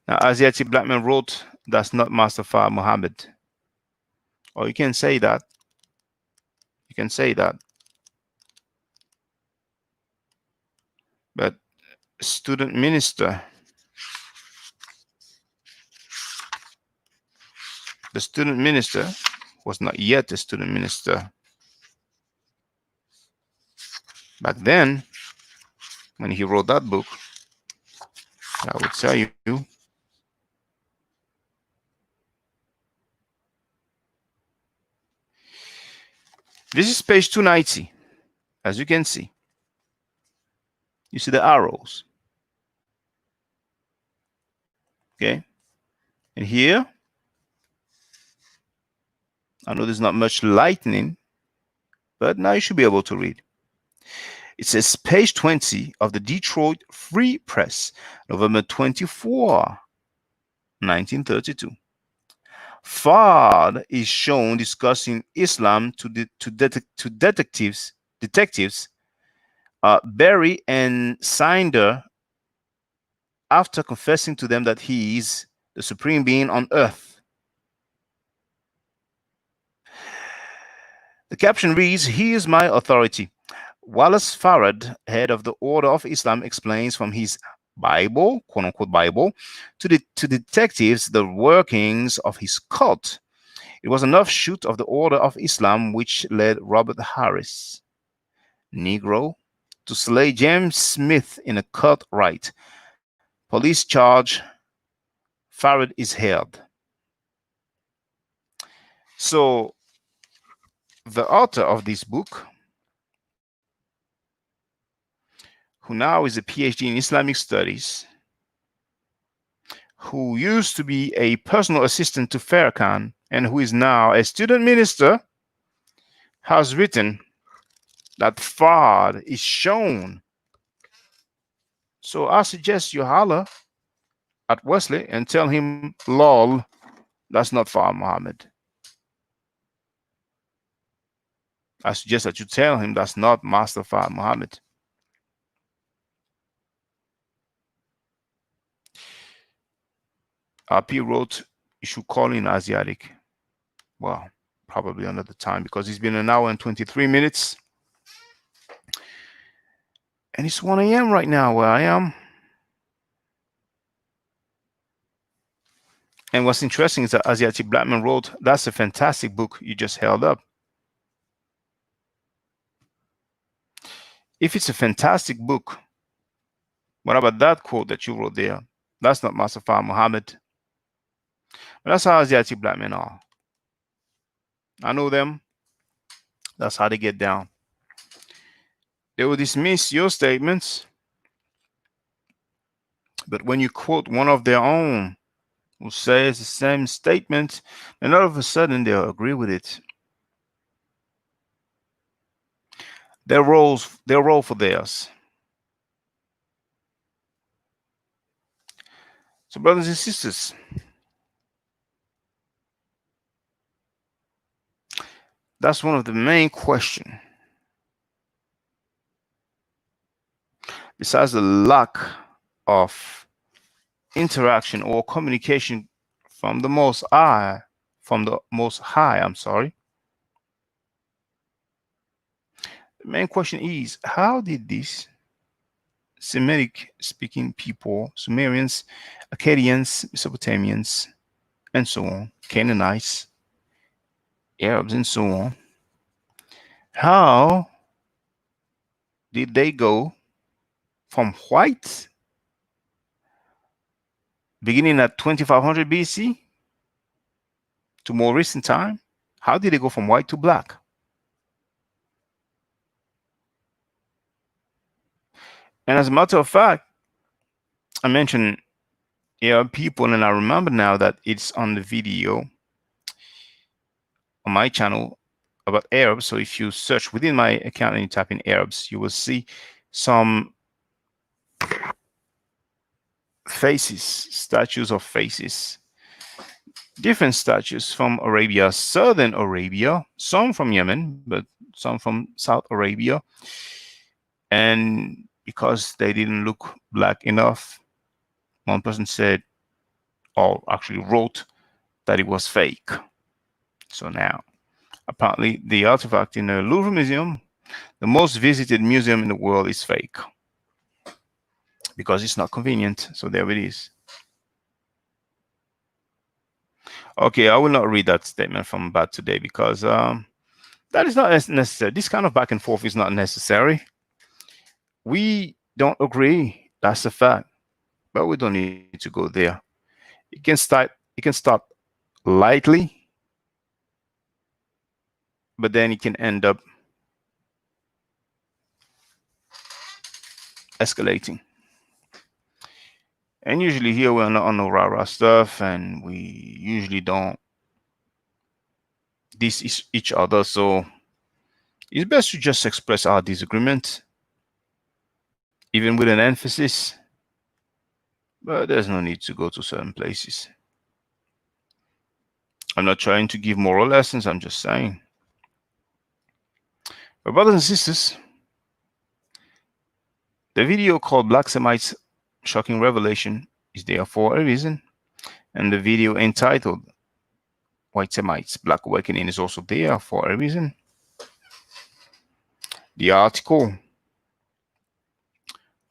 Now, Asiatic black man wrote, that's not Mustafa Muhammad. Or you can say that. You can say that. But student minister, the student minister was not yet a student minister. Back then, when he wrote that book, I would tell you, this is page 290. As you can see, you see the arrows. Okay. And here, I know there's not much lightning, but now you should be able to read. It says page 20 of the Detroit Free Press, November 24, 1932. Fard is shown discussing Islam to detectives Berry and Cinder after confessing to them that he is the supreme being on earth. The caption reads, "He is my authority." Wallace Farad, head of the Order of Islam, explains from his Bible, quote unquote Bible, to detectives the workings of his cult. It was an offshoot of the Order of Islam which led Robert Harris, Negro, to slay James Smith in a cut right. Police charge, Farad is held. So the author of this book, who now is a PhD in Islamic Studies, who used to be a personal assistant to Farrakhan and who is now a student minister, has written that Fard is shown. So I suggest you holler at Wesley and tell him, lol, that's not Fard Muhammad. I suggest that you tell him that's not Master Fard Muhammad. RP wrote, you should call in Asiatic. Well, probably another time because it's been an hour and 23 minutes. And it's 1 a.m. right now where I am. And what's interesting is that Asiatic Blackman wrote, that's a fantastic book you just held up. If it's a fantastic book, what about that quote that you wrote there? That's not Mustafa Muhammad. But that's how Asiatic Blackmen are. I know them. That's how they get down. They will dismiss your statements, but when you quote one of their own who says the same statement, then all of a sudden they'll agree with it. They'll roll for theirs. So, brothers and sisters, that's one of the main questions. Besides the lack of interaction or communication from the most high, I'm sorry. The main question is, how did these Semitic speaking people, Sumerians, Akkadians, Mesopotamians, and so on, Canaanites, Arabs, and so on, how did they go from white beginning at 2500 BC to more recent time? How did they go from white to black? And as a matter of fact, I mentioned Arab people, and I remember now that it's on the video on my channel about Arabs. So if you search within my account and you type in Arabs, you will see some faces, statues of faces, different statues from Arabia, southern Arabia, some from Yemen, but some from South Arabia. And because they didn't look black enough, one person said, or actually wrote, that it was fake. So now, apparently, the artifact in the Louvre Museum, the most visited museum in the world, is fake because it's not convenient. So there it is. Okay, I will not read that statement from Bad today because that is not necessary. This kind of back and forth is not necessary. We don't agree. That's a fact. But we don't need to go there. It can start lightly, but then it can end up escalating. And usually here we're not on the rah-rah stuff, and we usually don't diss each other. So it's best to just express our disagreement, even with an emphasis. But there's no need to go to certain places. I'm not trying to give moral lessons, I'm just saying. But brothers and sisters, the video called Black Semites Shocking Revelation is there for a reason. And the video entitled White Semites Black Awakening is also there for a reason. The article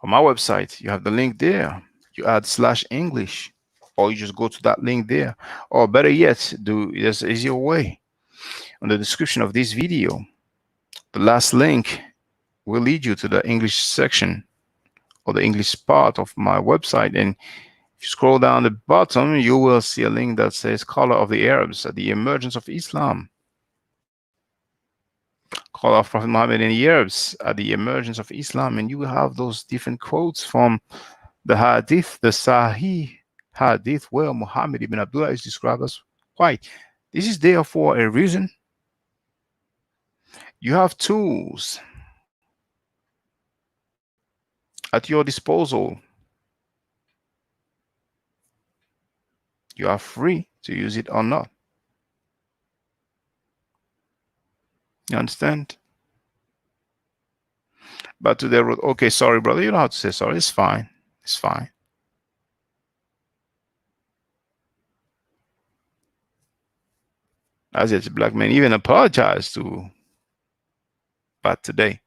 on my website, you have the link there. You add /English, or you just go to that link there. Or better yet, there's an easier way. On the description of this video, the last link will lead you to the English section or the English part of my website. And if you scroll down the bottom, you will see a link that says Color of the Arabs, the Emergence of Islam. Call of Prophet Muhammad and the Arabs at the emergence of Islam, and you will have those different quotes from the Hadith, the Sahih Hadith, where Muhammad ibn Abdullah is described as white. This is there for a reason. You have tools at your disposal. You are free to use it or not. You understand? But today, okay, sorry, brother, you don't have to say sorry. It's fine. It's fine. As it's black man even apologized to Pat today.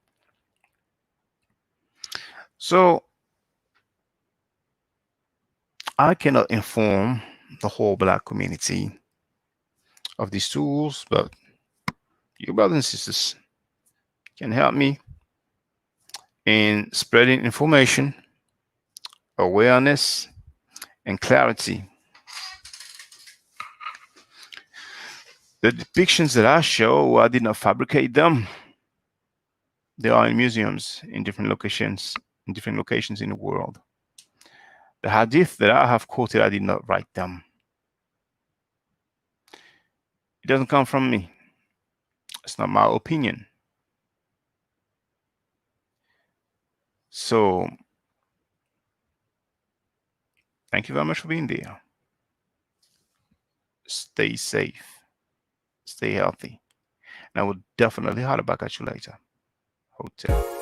So I cannot inform the whole black community of these tools, but you brothers and sisters can help me in spreading information, awareness, and clarity. The depictions that I show, I did not fabricate them. They are in museums in different locations in the world. The hadith that I have quoted, I did not write them. It doesn't come from me. It's not my opinion. So thank you very much for being there. Stay safe, stay healthy, and I will definitely holler back at you later. Hotel.